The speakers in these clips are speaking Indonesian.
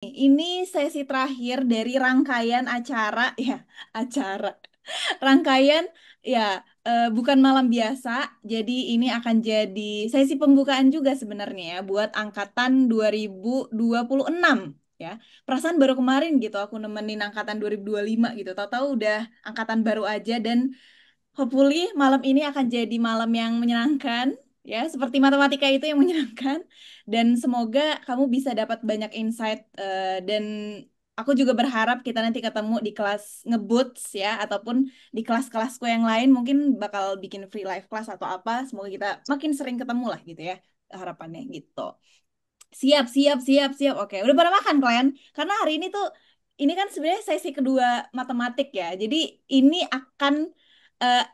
Ini sesi terakhir dari rangkaian acara, ya, acara. Rangkaian, ya, bukan malam biasa. Jadi ini akan jadi sesi pembukaan juga sebenarnya ya, buat angkatan 2026 ya. Perasaan baru kemarin gitu aku nemenin angkatan 2025 gitu. Tahu-tahu udah angkatan baru aja dan hopefully malam ini akan jadi malam yang menyenangkan, ya, seperti matematika itu yang menyenangkan. Dan semoga kamu bisa dapat banyak insight dan aku juga berharap kita nanti ketemu di kelas ngeboots ya, ataupun di kelas-kelasku yang lain mungkin bakal bikin free live class atau apa. Semoga kita makin sering ketemu lah gitu ya, harapannya gitu. Siap, siap, siap, siap. Oke, udah pada makan kalian? Karena hari ini tuh, ini kan sebenarnya sesi kedua matematik ya. Jadi ini akan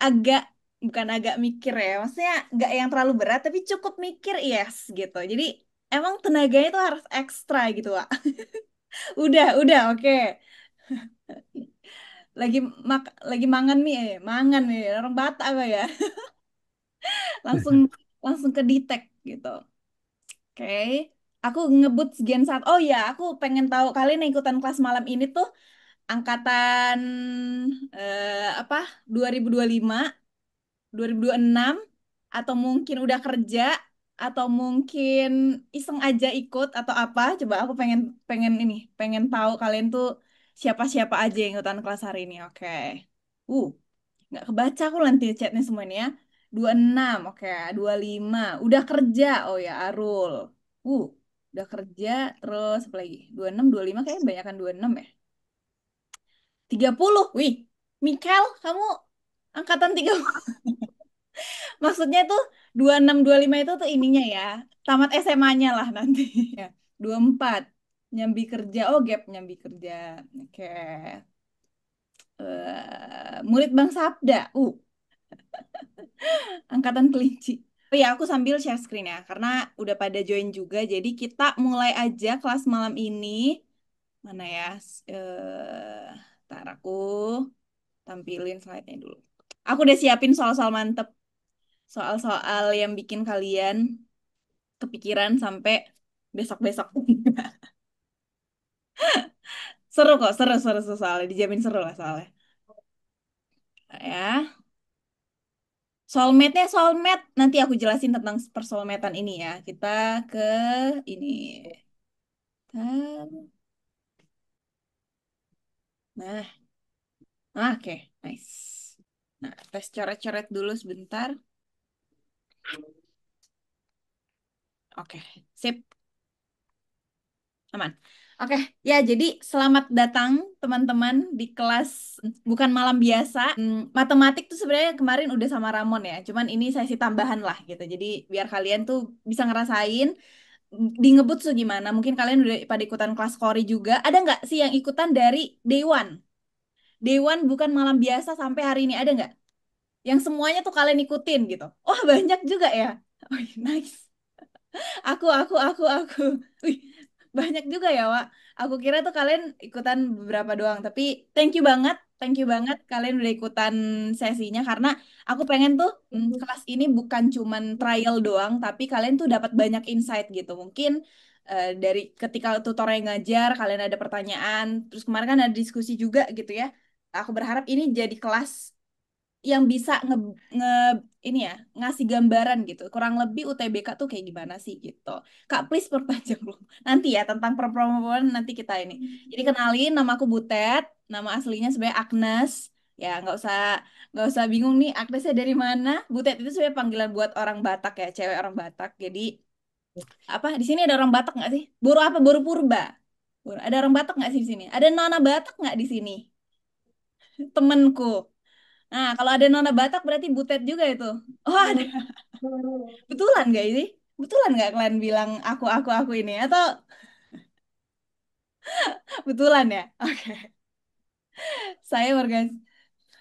agak, bukan agak mikir ya. Maksudnya nggak yang terlalu berat, tapi cukup mikir, yes, gitu. Jadi emang tenaganya tuh harus ekstra gitu, Wak. Udah, oke. Lagi lagi mangan nih, mangan nih. Orang Batak apa ya? Langsung langsung ke detect gitu. Oke. Aku ngebut Gen 1. Oh ya, aku pengen tahu kalian yang ikutan kelas malam ini tuh angkatan apa? 2025, 2026 atau mungkin udah kerja atau mungkin iseng aja ikut atau apa? Coba aku pengen pengen ini, pengen tahu kalian tuh siapa-siapa aja yang ikutan kelas hari ini. Oke. Uh, nggak kebaca aku nanti chatnya semua ini ya. 26, oke. 25, udah kerja. Oh ya, Arul. Uh, udah kerja, terus apa lagi? 26, 25 kayaknya banyakan 26 ya. 30, wih. Mikael, kamu angkatan 30. Maksudnya tuh 26, 25 itu tuh ininya ya. Tamat SMA-nya lah nanti. Ya, 24. Nyambi kerja. Oh, gap nyambi kerja. Oke. Murid Bang Sabda. Angkatan kelinci. Oh ya, aku sambil share screen ya, karena udah pada join juga. Jadi kita mulai aja kelas malam ini. Mana ya? Ntar aku tampilin slide-nya dulu. Aku udah siapin soal-soal mantep. Soal-soal yang bikin kalian kepikiran sampai besok-besok. Seru kok, seru soalnya. Dijamin seru lah soalnya. Ya. Soulmate-nya, soulmate. Nanti aku jelasin tentang persoulmatean ini ya. Kita ke ini. Tar. Nah, oke, nice. Nah, tes coret-coret dulu sebentar. Oke, sip, aman. Oke, ya jadi selamat datang teman-teman di kelas bukan malam biasa. Matematik tuh sebenarnya kemarin udah sama Ramon ya, cuman ini sesi tambahan lah gitu. Jadi biar kalian tuh bisa ngerasain di ngebut tuh gimana. Mungkin kalian udah pada ikutan kelas Kori juga. Ada nggak sih yang ikutan dari day one? Day one bukan malam biasa sampai hari ini ada nggak? Yang semuanya tuh kalian ikutin gitu. Oh, banyak juga ya. Oh, nice. Aku. Wih, banyak juga ya, Wak. Aku kira tuh kalian ikutan beberapa doang, tapi thank you banget kalian udah ikutan sesinya karena aku pengen tuh kelas ini bukan cuman trial doang, tapi kalian tuh dapat banyak insight gitu. Mungkin dari ketika tutornya ngajar, kalian ada pertanyaan, terus kemarin kan ada diskusi juga gitu ya. Aku berharap ini jadi kelas yang bisa nge ini ya ngasih gambaran gitu kurang lebih UTBK tuh kayak gimana sih gitu. Kak, please perpanjang belum nanti ya tentang perpromoan nanti kita ini. Jadi kenalin, nama aku Butet, nama aslinya sebenarnya Agnes. Ya nggak usah bingung nih Agnesnya dari mana. Butet itu sebenarnya panggilan buat orang Batak ya, cewek orang Batak. Jadi apa di sini ada orang Batak nggak sih? Buru apa? Buru Purba. Ada orang Batak nggak sih di sini? Ada Nona Batak nggak di sini? Temenku. Nah, kalau ada Nona Batak berarti Butet juga itu. Oh, ada. Betulan nggak ini? Betulan nggak kalian bilang aku ini? Atau betulan ya? Oke. Saya warga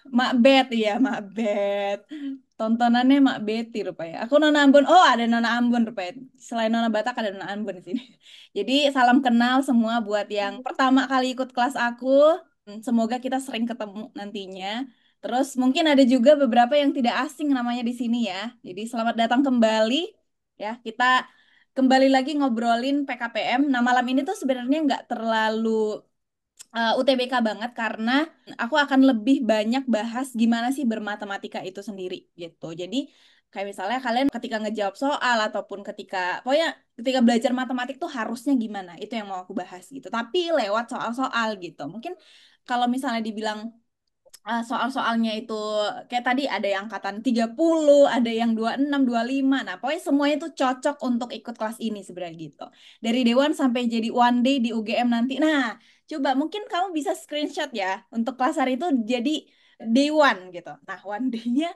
Mak Bet, iya Mak Bet. Tontonannya Mak Betty rupanya. Aku Nona Ambon. Oh, ada Nona Ambon rupanya. Selain Nona Batak ada Nona Ambon di sini. Jadi salam kenal semua buat yang pertama kali ikut kelas aku. Semoga kita sering ketemu nantinya. Terus mungkin ada juga beberapa yang tidak asing namanya di sini ya. Jadi selamat datang kembali. Ya, kita kembali lagi ngobrolin PKPM. Nah, malam ini tuh sebenarnya nggak terlalu UTBK banget karena aku akan lebih banyak bahas gimana sih bermatematika itu sendiri gitu. Jadi kayak misalnya kalian ketika ngejawab soal ataupun pokoknya ketika belajar matematik tuh harusnya gimana, itu yang mau aku bahas gitu. Tapi lewat soal-soal gitu. Mungkin kalau misalnya dibilang soal-soalnya itu kayak tadi ada yang angkatan 30, ada yang 26, 25. Nah, pokoknya semuanya itu cocok untuk ikut kelas ini sebenarnya gitu. Dari Dewan sampai jadi one day di UGM nanti. Nah, coba mungkin kamu bisa screenshot ya untuk kelas hari itu jadi day one gitu. Nah, one day-nya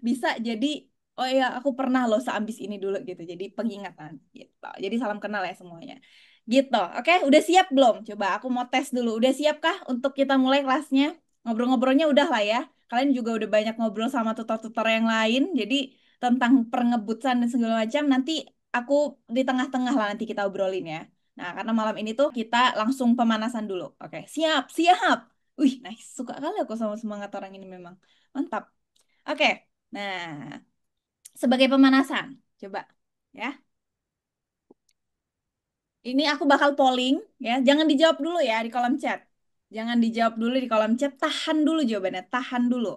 bisa jadi oh iya aku pernah loh seambis ini dulu gitu. Jadi pengingatan gitu. Jadi salam kenal ya semuanya. Gitu. Oke, udah siap belum? Coba aku mau tes dulu. Udah siapkah untuk kita mulai kelasnya? Ngobrol-ngobrolnya udah lah ya. Kalian juga udah banyak ngobrol sama tutor-tutor yang lain. Jadi tentang pengebutan dan segala macam nanti aku di tengah-tengah lah nanti kita obrolin ya. Nah, karena malam ini tuh kita langsung pemanasan dulu. Oke, siap, siap. Wih, nice. Suka kali aku sama semangat orang ini memang. Mantap. Oke, nah sebagai pemanasan, coba ya. Ini aku bakal polling ya. Jangan dijawab dulu ya di kolom chat. Jangan dijawab dulu di kolom chat. Tahan dulu jawabannya. Tahan dulu.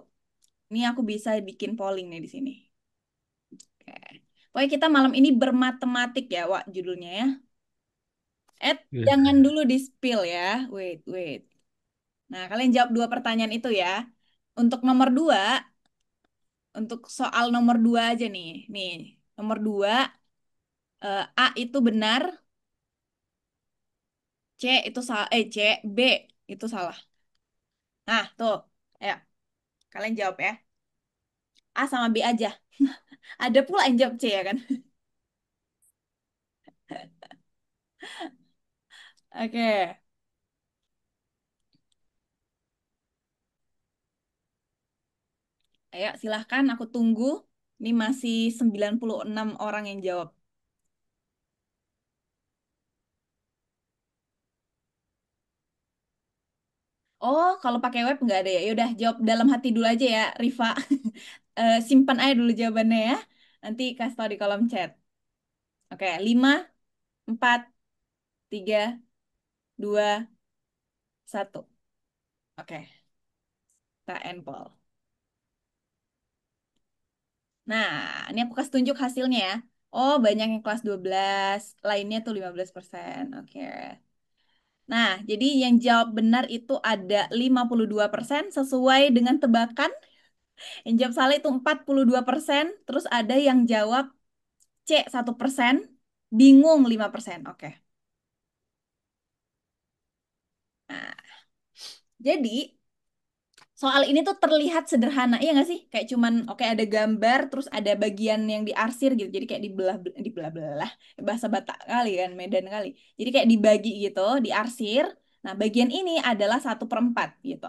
Ini aku bisa bikin polling nih di sini. Oke. Pokoknya kita malam ini bermatematik ya, Wak, judulnya ya. Ya, Jangan dulu di spill ya. Wait, wait. Nah, kalian jawab dua pertanyaan itu ya. Untuk nomor dua, untuk soal nomor dua aja nih. Nih, nomor dua, A itu benar, C itu salah, C, B itu salah. Nah, tuh. Ayo, kalian jawab ya. A sama B aja. Ada pula yang jawab C ya kan? Oke. Ayo, silahkan aku tunggu. Ini masih 96 orang yang jawab. Oh, kalau pakai web nggak ada ya? Yaudah, jawab dalam hati dulu aja ya, Rifa. Simpan aja dulu jawabannya ya. Nanti kasih tahu di kolom chat. Oke, 5, 4, 3, 2, 1. Oke, kita endpoll. Nah, ini aku kasih tunjuk hasilnya ya. Oh, banyak yang kelas 12, lainnya tuh 15%. Oke. Nah, jadi yang jawab benar itu ada 52% sesuai dengan tebakan. Yang jawab salah itu 42%. Terus ada yang jawab C 1%, bingung 5%. Oke. Nah, jadi soal ini tuh terlihat sederhana, iya nggak sih? Kayak cuman oke ada gambar, terus ada bagian yang diarsir gitu. Jadi kayak dibelah-belah, bahasa Batak kali kan, Medan kali. Jadi kayak dibagi gitu, diarsir. Nah, bagian ini adalah 1/4 gitu.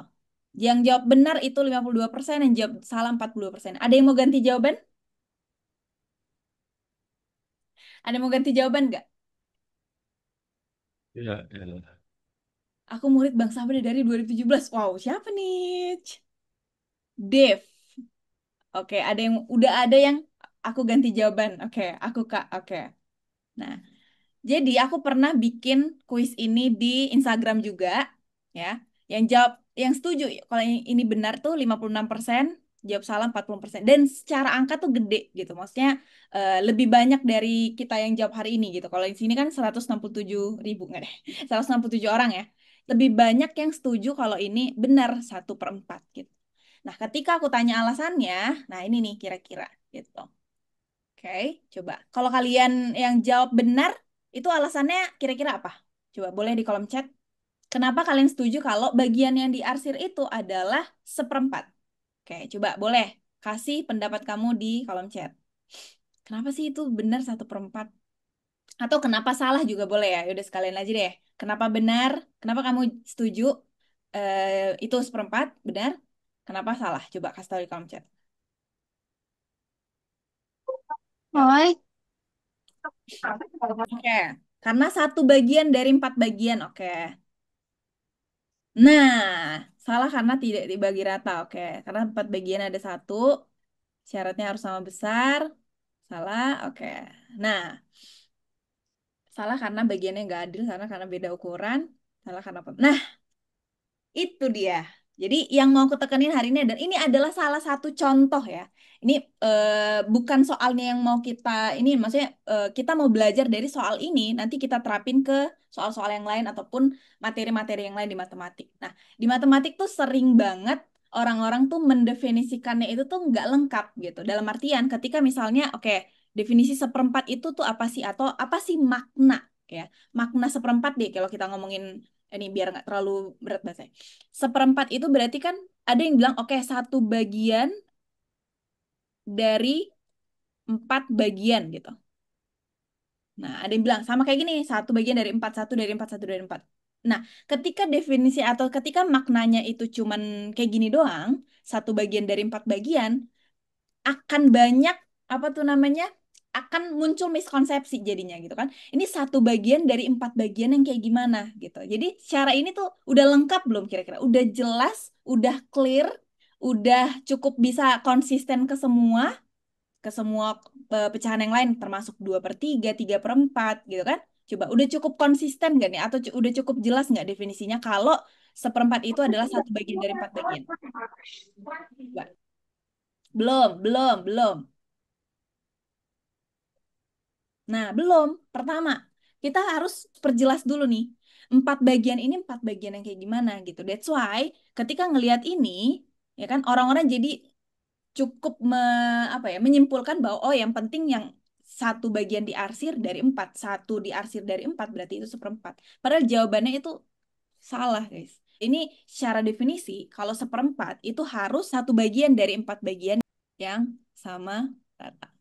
Yang jawab benar itu 52%, yang jawab salah 40%. Ada yang mau ganti jawaban? Ada yang mau ganti jawaban nggak? ya, ya. Aku murid Bang Sabri dari 2017. Wow, siapa nih? Dev. Oke, udah ada yang aku ganti jawaban. Oke, aku Kak. Oke. Nah, jadi aku pernah bikin kuis ini di Instagram juga, ya. Yang setuju kalau yang ini benar tuh 56%, jawab salah 40%. Dan secara angka tuh gede gitu. Maksudnya lebih banyak dari kita yang jawab hari ini gitu. Kalau di sini kan 167.000, nggak deh, 167 orang ya. Lebih banyak yang setuju kalau ini benar 1/4 gitu. Nah, ketika aku tanya alasannya, nah ini nih kira-kira gitu. Oke, coba. Kalau kalian yang jawab benar, itu alasannya kira-kira apa? Coba boleh di kolom chat. Kenapa kalian setuju kalau bagian yang diarsir itu adalah 1/4? Oke, coba boleh kasih pendapat kamu di kolom chat. Kenapa sih itu benar 1/4? Atau kenapa salah juga boleh ya? Yaudah sekalian aja deh. Kenapa benar? Kenapa kamu setuju itu 1/4? Benar? Kenapa salah? Coba kasih tahu di kolom chat. Yuk. Hai. Oke, karena satu bagian dari 4 bagian. Oke. Nah, salah karena tidak dibagi rata. Oke, karena 4 bagian ada satu, syaratnya harus sama besar. Salah. Oke. Nah, Salah karena bagiannya nggak adil, salah karena beda ukuran, salah karena apa? Nah, itu dia. Jadi yang mau aku tekenin hari ini, dan ini adalah salah satu contoh ya. Ini bukan soalnya yang mau kita, ini maksudnya kita mau belajar dari soal ini, nanti kita terapin ke soal-soal yang lain ataupun materi-materi yang lain di matematik. Nah, di matematik tuh sering banget orang-orang tuh mendefinisikannya itu tuh nggak lengkap gitu. Dalam artian ketika misalnya, oke, definisi seperempat itu tuh apa sih? Atau apa sih makna? Ya, makna seperempat deh kalau kita ngomongin ini biar nggak terlalu berat bahasa. Seperempat itu berarti kan ada yang bilang oke, satu bagian dari empat bagian gitu. Nah, ada yang bilang sama kayak gini, satu bagian dari empat, satu dari empat, satu dari empat. Nah, ketika definisi atau ketika maknanya itu cuman kayak gini doang, satu bagian dari empat bagian, akan banyak apa tuh namanya? Akan muncul miskonsepsi jadinya gitu kan. Ini satu bagian dari empat bagian yang kayak gimana gitu. Jadi secara ini tuh udah lengkap belum kira-kira? Udah jelas, udah clear, udah cukup bisa konsisten ke semua pecahan yang lain termasuk 2/3, 3/4 gitu kan. Coba udah cukup konsisten gak nih? Atau udah cukup jelas nggak definisinya kalau seperempat itu adalah satu bagian dari empat bagian? Coba. Belum, belum, belum. Nah, belum. Pertama, kita harus perjelas dulu nih. Empat bagian ini empat bagian yang kayak gimana gitu. That's why ketika ngelihat ini, ya kan orang-orang jadi cukup apa ya menyimpulkan bahwa oh yang penting yang satu bagian diarsir dari empat, satu diarsir dari empat berarti itu seperempat. Padahal jawabannya itu salah, guys. Ini secara definisi kalau seperempat itu harus satu bagian dari empat bagian yang sama rata.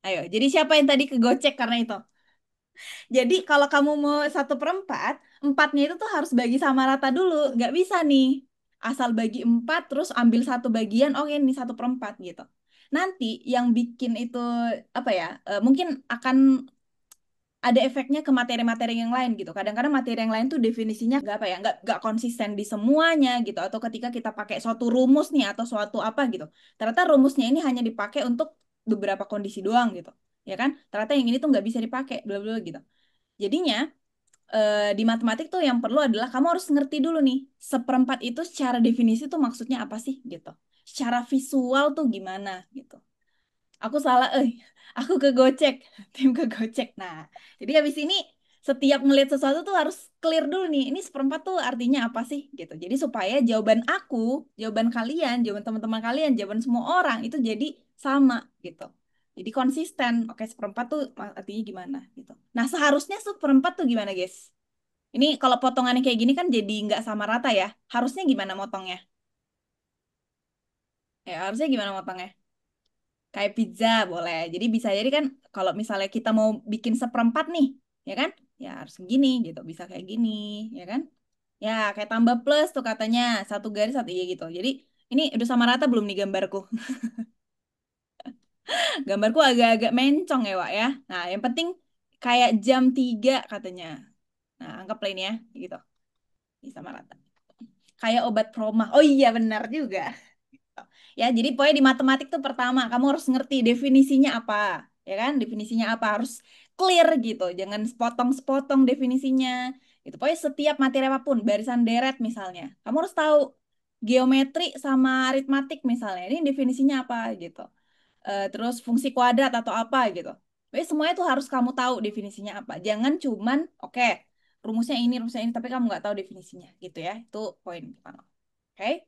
Ayo, jadi siapa yang tadi kegocek karena itu? Jadi kalau kamu mau 1/4, empatnya itu tuh harus bagi sama rata dulu. Nggak bisa nih. Asal bagi empat, terus ambil satu bagian, oke ini 1/4 gitu. Nanti yang bikin itu, apa ya, mungkin akan ada efeknya ke materi-materi yang lain gitu. Kadang-kadang materi yang lain tuh definisinya nggak apa ya, nggak konsisten di semuanya gitu. Atau ketika kita pakai suatu rumus nih atau suatu apa gitu. Ternyata rumusnya ini hanya dipakai untuk beberapa kondisi doang gitu. Ya kan? Ternyata yang ini tuh nggak bisa dipakai, bla bla gitu. Jadinya di matematik tuh yang perlu adalah kamu harus ngerti dulu nih, seperempat itu secara definisi tuh maksudnya apa sih gitu. Secara visual tuh gimana gitu. Aku salah, aku kegocek, tim kegocek. Nah, jadi habis ini setiap ngelihat sesuatu tuh harus clear dulu nih, ini seperempat tuh artinya apa sih gitu. Jadi supaya jawaban aku, jawaban kalian, jawaban teman-teman kalian, jawaban semua orang itu jadi sama gitu. Jadi konsisten. Oke, seperempat tuh artinya gimana gitu. Nah, seharusnya seperempat tuh gimana, guys? Ini kalau potongannya kayak gini kan jadi nggak sama rata ya. Harusnya gimana motongnya? Ya, harusnya gimana motongnya? Kayak pizza boleh. Jadi bisa jadi kan kalau misalnya kita mau bikin seperempat nih, ya kan? Ya harus gini gitu. Bisa kayak gini, ya kan? Ya kayak tambah plus tuh katanya. Satu garis satu iya gitu. Jadi ini udah sama rata belum nih gambarku? Gambarku agak-agak mencong ya, Wak ya. Nah, yang penting kayak jam 3 katanya. Nah, anggaplah ini ya, gitu. Ini sama rata. Kayak obat proma. Oh iya, benar juga. Ya, jadi pokoknya di matematik tuh pertama kamu harus ngerti definisinya apa, ya kan? Definisinya apa harus clear gitu, jangan sepotong-sepotong definisinya. Itu pokoknya setiap materi apapun, barisan deret misalnya, kamu harus tahu geometri sama aritmatik misalnya, ini definisinya apa gitu. Terus fungsi kuadrat atau apa gitu. Pokoknya semuanya tuh harus kamu tahu definisinya apa. Jangan cuman oke, rumusnya ini, tapi kamu nggak tahu definisinya gitu ya. Itu poin pertama. Oke?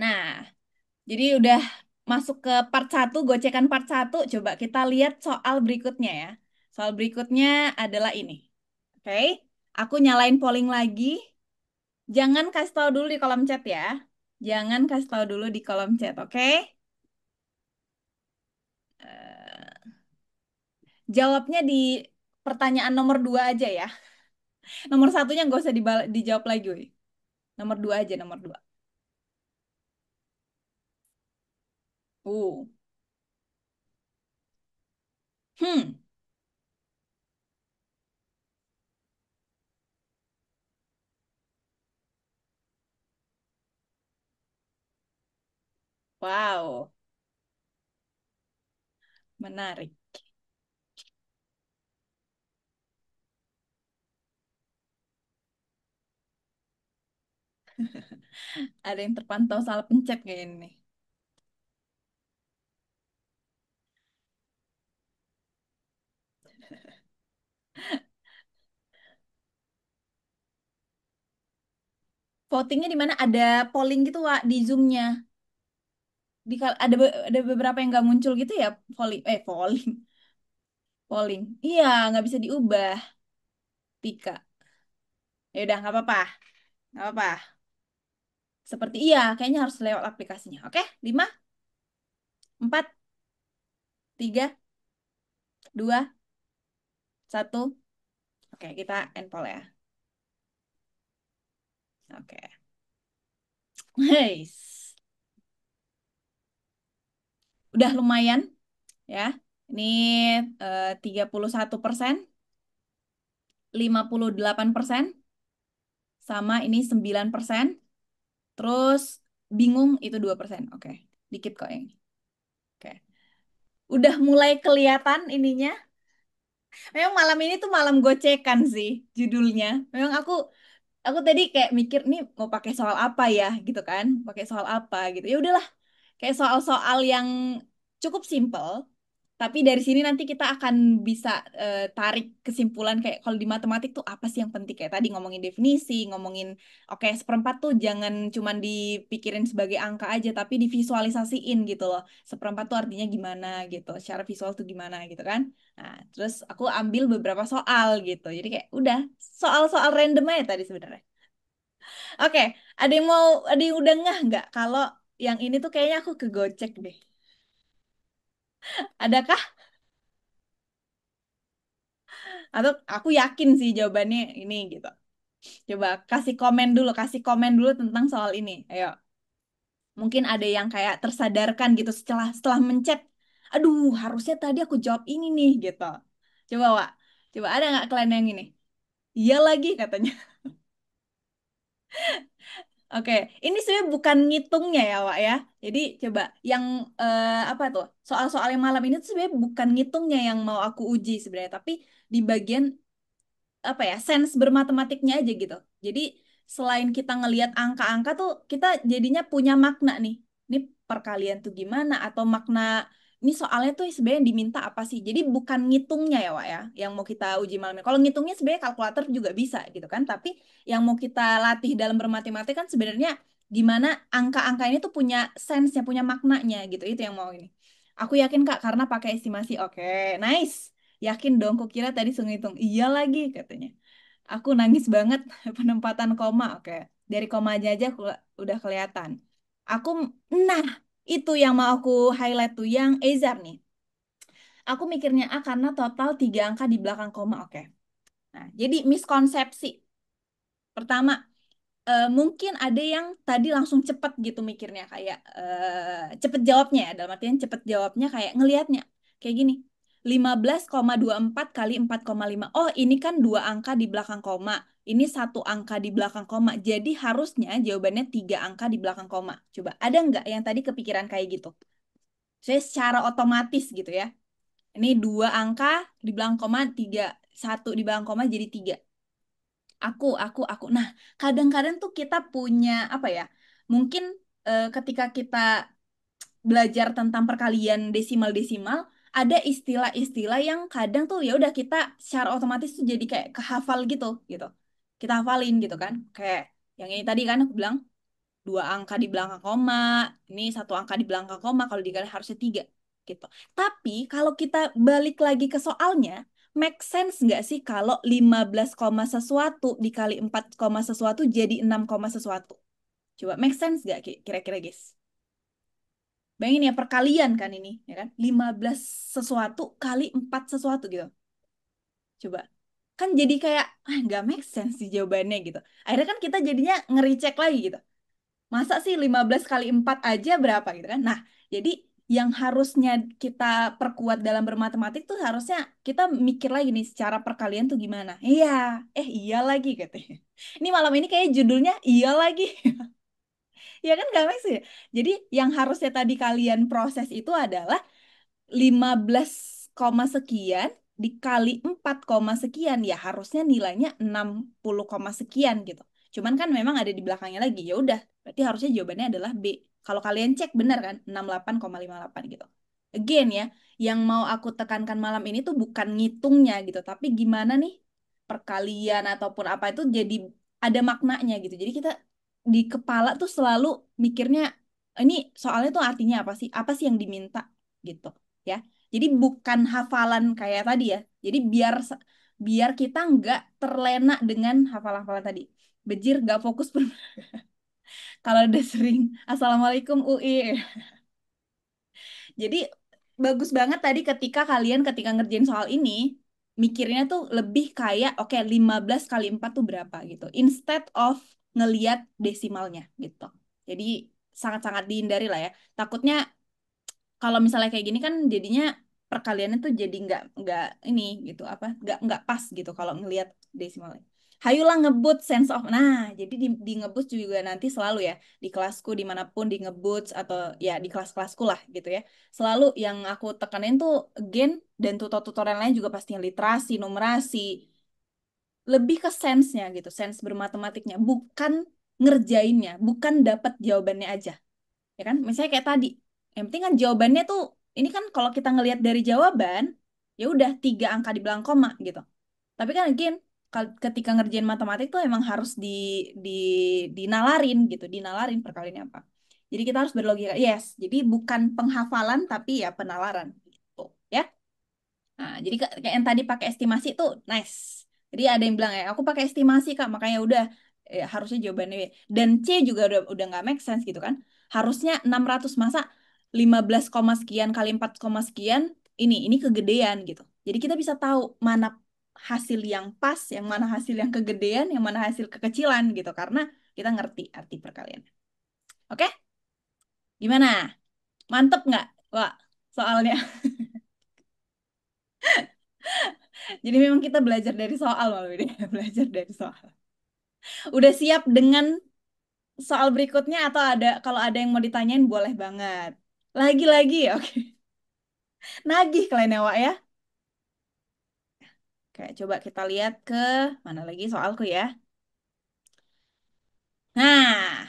Nah, jadi udah masuk ke part 1, gocekan part 1. Coba kita lihat soal berikutnya ya. Soal berikutnya adalah ini. Oke, aku nyalain polling lagi. Jangan kasih tahu dulu di kolom chat ya. Jangan kasih tahu dulu di kolom chat, oke? Eh, Jawabnya di pertanyaan nomor 2 aja ya. Nomor satunya nggak usah dijawab lagi, woy. Nomor 2 aja, nomor 2. Uh, hmm, wow, menarik. Ada yang terpantau salah pencet kayak ini. Votingnya di mana? Ada polling gitu, Wak, di Zoom-nya. Ada beberapa yang nggak muncul gitu ya, polling. Polling. Iya, nggak bisa diubah, Tika. Ya udah, nggak apa-apa. Nggak apa-apa. Seperti iya, kayaknya harus lewat aplikasinya. Oke, 5, 4, 3, 2, 1. Oke, kita end poll ya. Oke. Hey, udah lumayan ya. Ini 31%, 58%, sama ini 9%. Terus bingung itu 2%. Oke, dikit kok ini. Oke. Udah mulai kelihatan ininya. Memang malam ini tuh malam gocekan sih judulnya. Memang aku tadi kayak mikir nih mau pakai soal apa ya gitu kan. Pakai soal apa gitu. Ya udahlah, kayak soal-soal yang cukup simple. Tapi dari sini nanti kita akan bisa tarik kesimpulan kayak kalau di matematik tuh apa sih yang penting kayak tadi ngomongin definisi, ngomongin oke seperempat tuh jangan cuman dipikirin sebagai angka aja tapi divisualisasiin gitu loh. Seperempat tuh artinya gimana gitu, secara visual tuh gimana gitu kan. Nah, terus aku ambil beberapa soal gitu. Jadi kayak udah soal-soal random aja tadi sebenarnya. Oke, ada yang udah ngeh nggak kalau yang ini tuh kayaknya aku kegocek deh. Adakah? Atau aku yakin sih jawabannya ini gitu. Coba kasih komen dulu tentang soal ini. Ayo, mungkin ada yang kayak tersadarkan gitu setelah mencet. Aduh, harusnya tadi aku jawab ini nih gitu. Coba, Wak. Coba ada nggak kalian yang ini? Iya lagi katanya. Oke, ini sebenarnya bukan ngitungnya ya, Wak ya. Jadi coba yang apa tuh? Soal-soal yang malam ini tuh sebenarnya bukan ngitungnya yang mau aku uji sebenarnya, tapi di bagian apa ya sense bermatematiknya aja gitu. Jadi selain kita ngelihat angka-angka tuh kita jadinya punya makna nih. Ini perkalian tuh gimana atau makna ini soalnya tuh sebenarnya diminta apa sih? Jadi bukan ngitungnya ya, Wak ya, yang mau kita uji malam ini. Kalau ngitungnya sebenarnya kalkulator juga bisa gitu kan, tapi yang mau kita latih dalam bermatematik kan sebenarnya gimana angka-angka ini tuh punya sense-nya, punya maknanya gitu. Itu yang mau ini. Aku yakin Kak karena pakai estimasi. Oke, nice. Yakin dong, kukira tadi hitung. Iya lagi katanya. Aku nangis banget penempatan koma. Oke, dari koma aja udah kelihatan. Aku, nah itu yang mau aku highlight tuh yang Ezar nih. Aku mikirnya A karena total 3 angka di belakang koma. Oke. Nah, jadi miskonsepsi. Pertama, mungkin ada yang tadi langsung cepet gitu mikirnya kayak cepet jawabnya ya dalam artian cepet jawabnya kayak ngelihatnya kayak gini 15,24 kali 4,5. Oh ini kan 2 angka di belakang koma, ini 1 angka di belakang koma, jadi harusnya jawabannya 3 angka di belakang koma. Coba ada nggak yang tadi kepikiran kayak gitu saya secara otomatis gitu ya, ini 2 angka di belakang koma, tiga, satu di belakang koma jadi 3. Aku. Nah, kadang-kadang tuh kita punya apa ya? Mungkin ketika kita belajar tentang perkalian desimal-desimal, ada istilah-istilah yang kadang tuh ya udah kita secara otomatis tuh jadi kayak kehafal gitu. Kita hafalin gitu kan. Kayak yang ini tadi kan aku bilang 2 angka di belakang koma, ini 1 angka di belakang koma, kalau dikali harusnya 3 gitu. Tapi kalau kita balik lagi ke soalnya, make sense nggak sih kalau 15 koma sesuatu dikali 4 koma sesuatu jadi 6 koma sesuatu? Coba make sense nggak kira-kira guys? Bayangin ya perkalian kan ini, ya kan? 15 sesuatu kali 4 sesuatu gitu. Coba. Kan jadi kayak, nggak make sense sih jawabannya gitu. Akhirnya kan kita jadinya ngeri-cek lagi gitu. Masa sih 15 kali 4 aja berapa gitu kan? Nah, jadi yang harusnya kita perkuat dalam bermatematik tuh harusnya kita mikir lagi nih secara perkalian tuh gimana. Iya, iya lagi katanya. Ini malam ini kayak judulnya iya lagi. Ya kan gak make sense ya? Jadi yang harusnya tadi kalian proses itu adalah 15 koma sekian dikali 4 koma sekian. Ya harusnya nilainya 60 koma sekian gitu. Cuman kan memang ada di belakangnya lagi. Ya udah, berarti harusnya jawabannya adalah B. Kalau kalian cek benar kan, 68,58 gitu. Again ya, yang mau aku tekankan malam ini tuh bukan ngitungnya gitu, tapi gimana nih perkalian ataupun apa itu jadi ada maknanya gitu. Jadi kita di kepala tuh selalu mikirnya ini soalnya tuh artinya apa sih? Apa sih yang diminta gitu ya. Jadi bukan hafalan kayak tadi ya. Jadi biar kita nggak terlena dengan hafalan-hafalan tadi. Bejir nggak fokus kalau udah sering Assalamualaikum UI. Jadi bagus banget tadi ketika ngerjain soal ini mikirnya tuh lebih kayak oke 15 kali 4 tuh berapa gitu. Instead of ngeliat desimalnya gitu. Jadi sangat-sangat dihindari lah ya. Takutnya kalau misalnya kayak gini kan jadinya perkaliannya tuh jadi nggak ini gitu apa nggak pas gitu kalau ngelihat desimalnya. Hayulah ngebut sense of jadi di ngebut juga nanti selalu ya di kelasku dimanapun di ngebut atau ya di kelas-kelasku lah gitu ya selalu yang aku tekanin tuh again dan tutorial lain juga pastinya literasi numerasi lebih ke sense-nya gitu sense bermatematiknya bukan ngerjainnya bukan dapat jawabannya aja ya kan misalnya kayak tadi yang penting kan jawabannya tuh ini kan kalau kita ngelihat dari jawaban ya udah 3 angka di belakang koma gitu tapi kan again ketika ngerjain matematik tuh emang harus di dinalarin gitu dinalarin perkaliannya apa jadi kita harus berlogika yes jadi bukan penghafalan tapi ya penalaran gitu ya. Nah, jadi kayak yang tadi pakai estimasi tuh nice. Jadi ada yang bilang ya, aku pakai estimasi Kak, makanya udah harusnya jawabannya B. Dan C juga udah nggak make sense gitu kan. Harusnya 600 masa 15 koma sekian kali 4 koma sekian ini kegedean gitu. Jadi kita bisa tahu mana hasil yang pas, yang mana hasil yang kegedean, yang mana hasil kekecilan gitu karena kita ngerti arti perkalian. Oke? Gimana? Mantep nggak? Wah, soalnya. Jadi memang kita belajar dari soal malu ini, belajar dari soal. Udah siap dengan soal berikutnya atau ada kalau ada yang mau ditanyain boleh banget. Lagi-lagi ya, oke. Nagih kalian ya, Wak ya. Oke, coba kita lihat ke mana lagi soalku ya. Nah,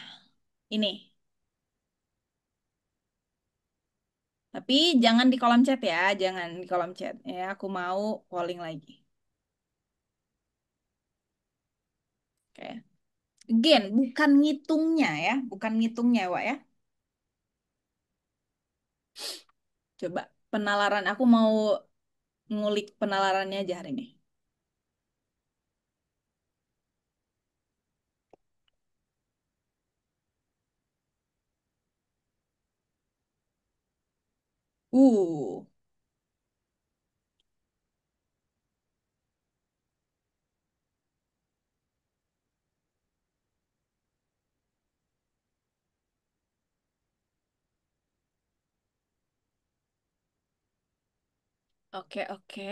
ini. Tapi jangan di kolom chat ya, jangan di kolom chat. Ya, aku mau polling lagi. Oke. Again, bukan ngitungnya ya, bukan ngitungnya, Wak ya. Coba penalaran aku mau ngulik penalarannya aja hari ini. Uh. Oke, oke.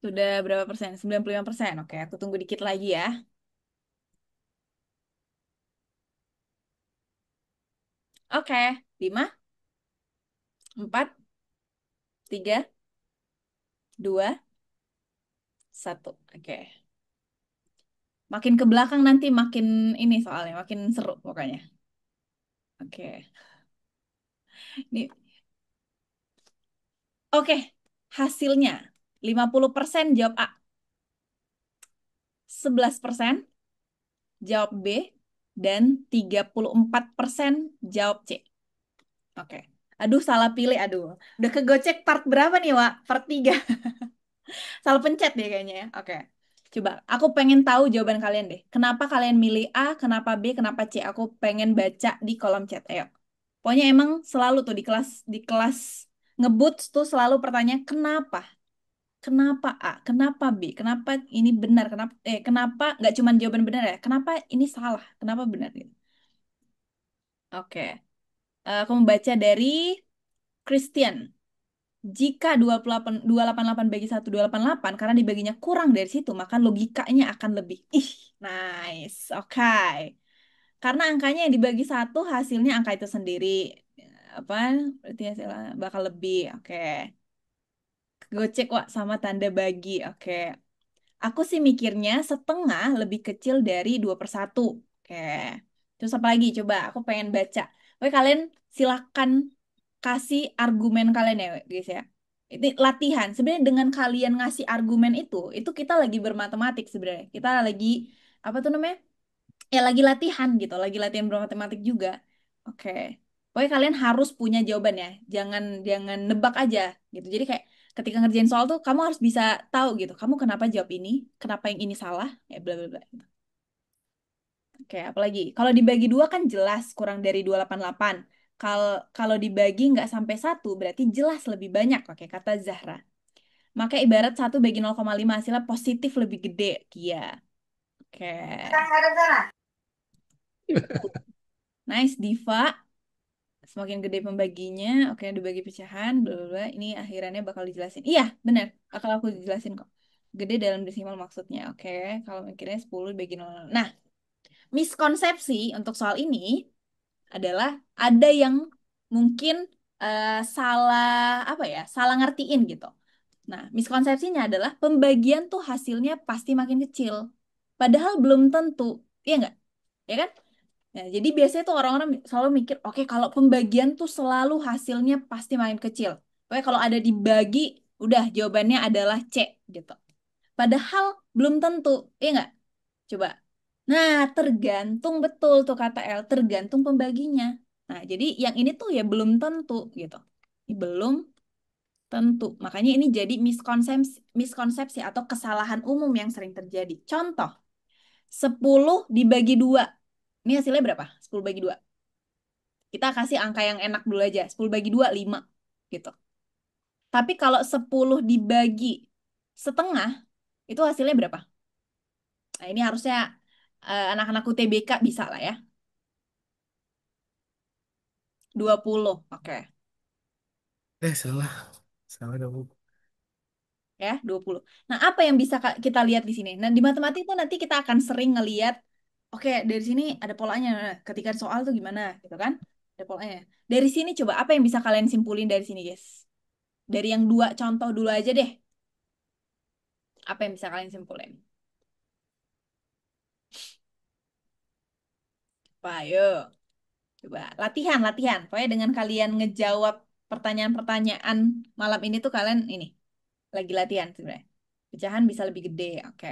Sudah berapa persen? 95%. Oke, aku tunggu dikit lagi ya. Oke, 5, 4, 3, 2, 1. Oke. Makin ke belakang nanti makin ini soalnya, makin seru pokoknya. Oke. Ini oke. Hasilnya 50% jawab A, 11% jawab B, dan 34% jawab C. Oke. Aduh, salah pilih. Aduh. Udah kegocek part berapa nih, Wak? Part 3. Salah pencet deh kayaknya ya. Oke. Coba, aku pengen tahu jawaban kalian deh. Kenapa kalian milih A, kenapa B, kenapa C? Aku pengen baca di kolom chat. Ayo. Pokoknya emang selalu tuh di kelas ngeboots tuh selalu pertanyaan kenapa? Kenapa A? Kenapa B? Kenapa ini benar? Kenapa nggak cuma jawaban benar ya? Kenapa ini salah? Kenapa benar gitu? Oke. Aku membaca dari Christian. Jika 28, 288 bagi 1, 288, karena dibaginya kurang dari situ, maka logikanya akan lebih. Ih, nice. Oke. Karena angkanya yang dibagi satu, hasilnya angka itu sendiri. Apa? Berarti hasilnya bakal lebih. Oke. Gocek, Wak, sama tanda bagi. Oke. Aku sih mikirnya setengah lebih kecil dari 2/1. Oke. Terus apa lagi? Coba, aku pengen baca. Oke, kalian silakan kasih argumen kalian ya, guys ya. Ini latihan. Sebenarnya dengan kalian ngasih argumen itu kita lagi bermatematik sebenarnya. Kita lagi, apa tuh namanya? Ya lagi latihan gitu, lagi latihan bermatematik juga. Oke. Pokoknya kalian harus punya jawaban ya. Jangan jangan nebak aja gitu. Jadi kayak ketika ngerjain soal tuh kamu harus bisa tahu gitu. Kamu kenapa jawab ini? Kenapa yang ini salah? Ya bla bla bla. Oke, apalagi kalau dibagi dua kan jelas kurang dari 288. Kalau dibagi nggak sampai satu berarti jelas lebih banyak. Oke, kata Zahra. Maka ibarat 1/0,5 hasilnya positif lebih gede. Kia. Oke. Nice, Diva. Semakin gede pembaginya, oke dibagi pecahan, bla bla bla. Ini akhirannya bakal dijelasin. Iya, benar. Bakal aku jelasin kok. Gede dalam desimal maksudnya. Oke, kalau mikirnya 10 dibagi 0. Nah, miskonsepsi untuk soal ini adalah ada yang mungkin salah apa ya? Salah ngertiin gitu. Nah, miskonsepsinya adalah pembagian tuh hasilnya pasti makin kecil. Padahal belum tentu. Iya nggak? Ya kan? Nah, jadi biasanya tuh orang-orang selalu mikir, oke kalau pembagian tuh selalu hasilnya pasti makin kecil. Pokoknya kalau ada dibagi, udah jawabannya adalah C gitu. Padahal belum tentu, iya nggak? Coba. Nah, tergantung betul tuh kata L, tergantung pembaginya. Nah, jadi yang ini tuh ya belum tentu gitu. Ini belum tentu. Makanya ini jadi miskonsepsi atau kesalahan umum yang sering terjadi. Contoh, 10 dibagi 2. Ini hasilnya berapa? 10 bagi 2. Kita kasih angka yang enak dulu aja. 10 bagi 2, 5. Gitu. Tapi kalau 10 dibagi setengah, itu hasilnya berapa? Nah, ini harusnya anak-anak UTBK bisa lah ya. 20. Oke. Salah. Salah dong. Ya, 20. Nah, apa yang bisa kita lihat di sini? Nah, di matematik itu nanti kita akan sering ngelihat, oke, dari sini ada polanya. Nah, ketika soal tuh gimana, gitu kan? Ada polanya. Dari sini coba, apa yang bisa kalian simpulin dari sini, guys? Dari yang dua contoh dulu aja deh. Apa yang bisa kalian simpulin? Pak, yuk. Coba latihan, latihan. Pokoknya dengan kalian ngejawab pertanyaan-pertanyaan malam ini tuh kalian ini lagi latihan sebenarnya. Pecahan bisa lebih gede. Oke.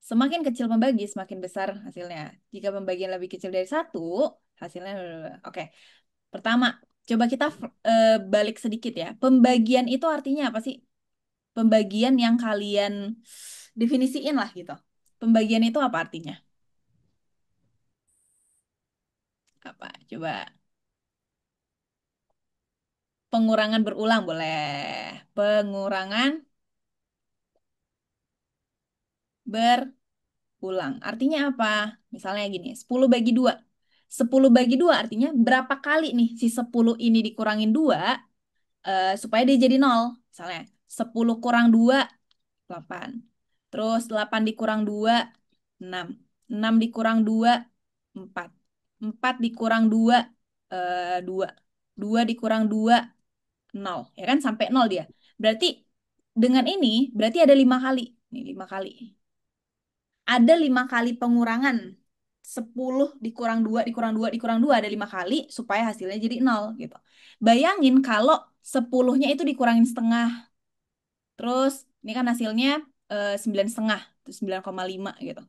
Semakin kecil pembagi, semakin besar hasilnya. Jika pembagian lebih kecil dari satu, hasilnya oke. Pertama, coba kita balik sedikit ya. Pembagian itu artinya apa sih? Pembagian yang kalian definisiin lah gitu. Pembagian itu apa artinya? Apa? Coba pengurangan berulang boleh. Pengurangan berulang. Artinya apa? Misalnya gini, 10 bagi 2. 10 bagi 2 artinya berapa kali nih si 10 ini dikurangin 2 supaya dia jadi 0. Misalnya 10 kurang 2, 8. Terus 8 dikurang 2, 6. 6 dikurang 2, 4. 4 dikurang 2, 2. 2 dikurang 2, 0. Ya kan sampai 0 dia. Berarti dengan ini berarti ada 5 kali. Nih 5 kali. Ada 5 kali pengurangan. 10 dikurang 2 dikurang 2 dikurang 2 ada 5 kali supaya hasilnya jadi 0 gitu. Bayangin kalau 10-nya itu dikurangin setengah. Terus ini kan hasilnya 9,5, terus 9,5 gitu.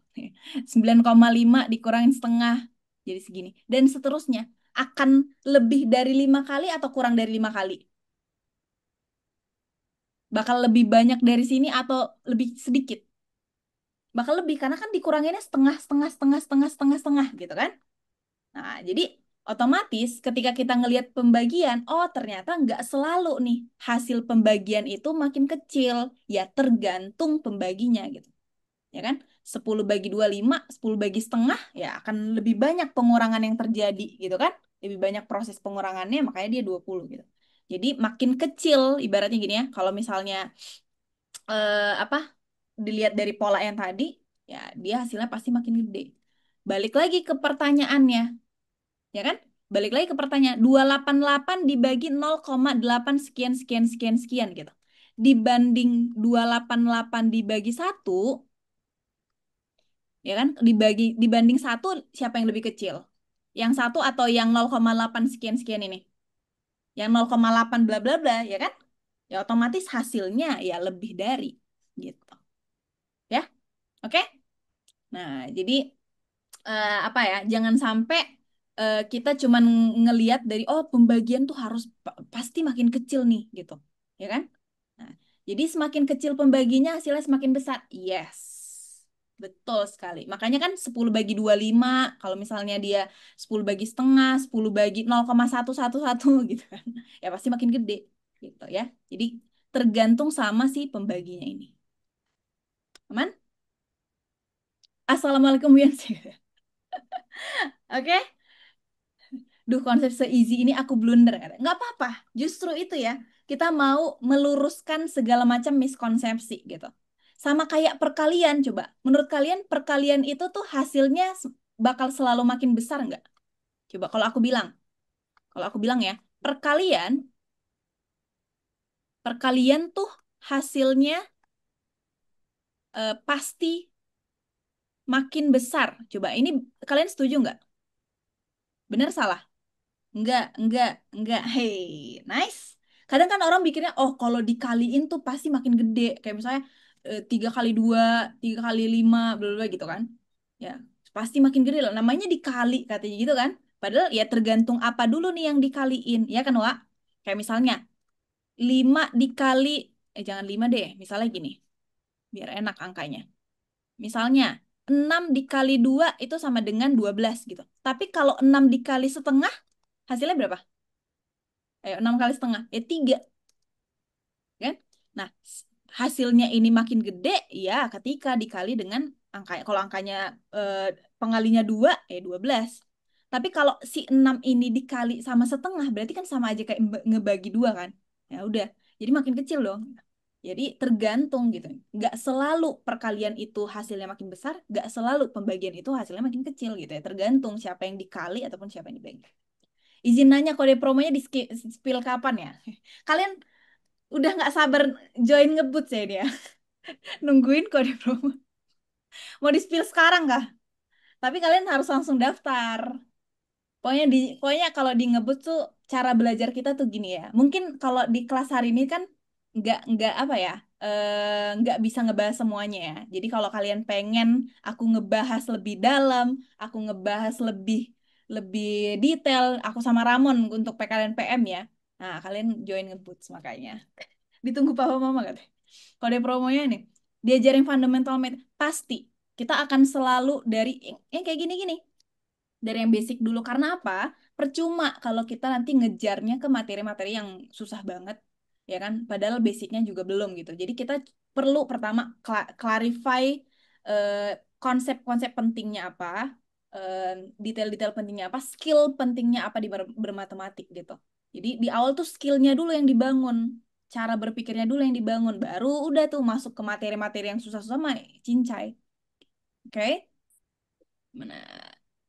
9,5 dikurangin setengah jadi segini. Dan seterusnya akan lebih dari 5 kali atau kurang dari 5 kali? Bakal lebih banyak dari sini atau lebih sedikit? Bakal lebih karena kan dikuranginnya setengah, setengah, setengah, setengah, setengah, setengah gitu kan? Nah, jadi otomatis ketika kita ngelihat pembagian, oh ternyata nggak selalu nih hasil pembagian itu makin kecil. Ya tergantung pembaginya gitu. Ya kan? 10 bagi 2, 5, 10 bagi setengah, ya akan lebih banyak pengurangan yang terjadi gitu kan? lebih banyak proses pengurangannya, makanya dia 20 gitu. Jadi makin kecil ibaratnya gini ya, kalau misalnya apa dilihat dari pola yang tadi, ya dia hasilnya pasti makin gede. Balik lagi ke pertanyaannya, ya kan? Balik lagi ke pertanyaan, 288 dibagi 0,8 sekian sekian sekian sekian gitu. Dibanding 288 dibagi satu, ya kan? Dibanding satu, siapa yang lebih kecil? Yang satu atau yang 0,8 sekian sekian ini? Yang 0,8 bla bla bla, ya kan? Ya otomatis hasilnya ya lebih dari gitu. Ya, oke? Nah, jadi apa ya, jangan sampai kita cuman ngeliat dari oh pembagian tuh harus pasti makin kecil nih gitu, ya kan? Nah, jadi semakin kecil pembaginya hasilnya semakin besar. Yes, betul sekali. Makanya kan 10 bagi 25, kalau misalnya dia 10 bagi setengah, 10 bagi 0,111 gitu kan. Ya pasti makin gede gitu ya. Jadi tergantung sama si pembaginya ini. Aman? Assalamualaikum Wian. Oke? Duh, konsep se-easy ini aku blunder. Nggak apa-apa, justru itu ya. Kita mau meluruskan segala macam miskonsepsi gitu. Sama kayak perkalian, coba. Menurut kalian, perkalian itu tuh hasilnya bakal selalu makin besar nggak? Coba kalau aku bilang ya, perkalian, perkalian tuh hasilnya pasti makin besar. Coba, ini kalian setuju nggak? Bener salah? Enggak. Hey, nice. Kadang kan orang mikirnya, oh kalau dikaliin tuh pasti makin gede. Kayak misalnya 3 kali 2, 3 kali 5, bla bla bla gitu kan. Ya, pasti makin gede lah. Namanya dikali katanya gitu kan. Padahal ya tergantung apa dulu nih yang dikaliin. Ya kan, Wak? Kayak misalnya 5 dikali, jangan 5 deh. Misalnya gini, biar enak angkanya. Misalnya 6 dikali 2 itu sama dengan 12 gitu. Tapi kalau 6 dikali setengah, hasilnya berapa? Ayo, 6 kali setengah. Ya, 3. Kan? Nah, hasilnya ini makin gede, ya ketika dikali dengan angka. Kalau angkanya eh, pengalinya 2, 12. Tapi kalau si 6 ini dikali sama setengah, berarti kan sama aja kayak ngebagi 2 kan? Ya udah, jadi makin kecil dong. Jadi tergantung gitu. Nggak selalu perkalian itu hasilnya makin besar, nggak selalu pembagian itu hasilnya makin kecil gitu ya. Tergantung siapa yang dikali ataupun siapa yang dibagi. Izin nanya kode promonya di spill kapan ya? Kalian udah nggak sabar join ngebut saya dia. Nungguin kode promo. Mau di spill sekarang kah? Tapi kalian harus langsung daftar. Pokoknya kalau di ngebut tuh cara belajar kita tuh gini ya. Mungkin kalau di kelas hari ini kan nggak apa ya, nggak bisa ngebahas semuanya ya. Jadi kalau kalian pengen aku ngebahas lebih dalam, aku ngebahas lebih lebih detail, aku sama Ramon untuk PKN PM ya. Nah, kalian join ngebut makanya. Ditunggu papa mama katanya. Kode promonya nih, diajarin fundamental math pasti kita akan selalu dari yang kayak gini-gini, dari yang basic dulu. Karena apa? Percuma kalau kita nanti ngejarnya ke materi-materi yang susah banget, ya kan? Padahal basicnya juga belum gitu. Jadi kita perlu pertama clarify eh, konsep-konsep pentingnya apa, eh, detail-detail pentingnya apa, skill pentingnya apa di bermatematik gitu. Jadi di awal tuh skillnya dulu yang dibangun, cara berpikirnya dulu yang dibangun, baru udah tuh masuk ke materi-materi yang susah-susah mah cincai. Oke? Mana?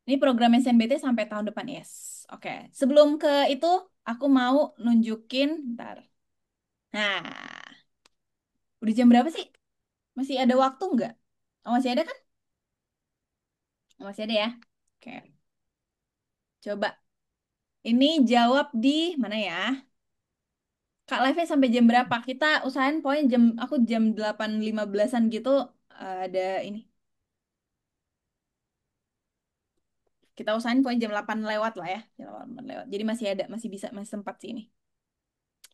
Ini program SNBT sampai tahun depan, yes. Oke, sebelum ke itu, aku mau nunjukin, ntar. Nah, udah jam berapa sih? Masih ada waktu nggak? Oh, masih ada kan? Oh, masih ada ya? Oke, coba. Ini jawab di mana ya? Kak, live-nya sampai jam berapa? Kita usahain pokoknya aku jam 8.15-an gitu ada ini. Kita usahain pokoknya jam 8 lewat lah ya. Jam 8 lewat. Jadi masih ada, masih bisa, masih sempat sih ini.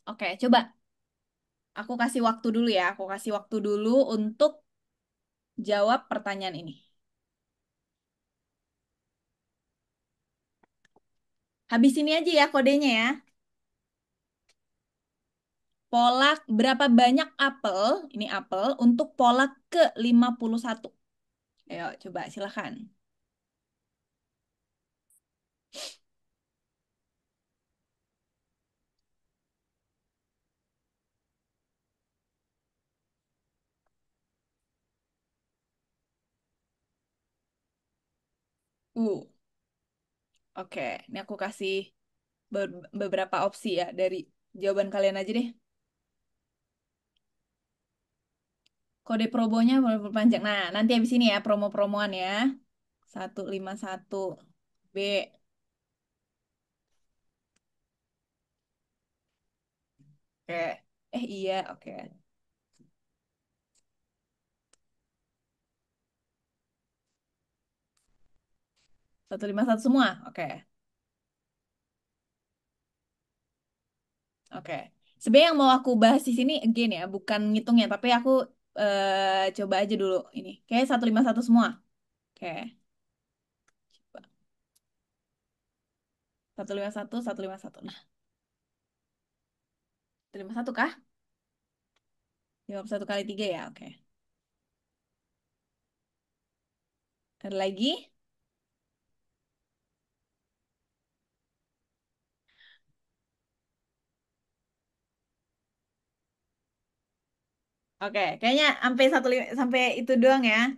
Oke, coba. Aku kasih waktu dulu ya. Aku kasih waktu dulu untuk jawab pertanyaan ini. Habis ini aja ya kodenya ya. Polak berapa banyak apel, ini apel, untuk polak ke 51. Ayo coba silahkan. Uh, oke. Ini aku kasih beberapa opsi ya dari jawaban kalian aja deh. Kode promonya boleh perpanjang. Nah, nanti habis ini ya promo-promoan ya. 151 B. Oke. Iya, oke. 151 semua. Oke. Oke. Sebenarnya yang mau aku bahas di sini again ya, bukan ngitungnya, tapi aku coba aja dulu ini. Kayak 151 semua. Oke. 151, 151. Nah, 151 kah? 51 kali 3 ya, oke. Ada lagi? Oke, kayaknya sampai itu doang ya.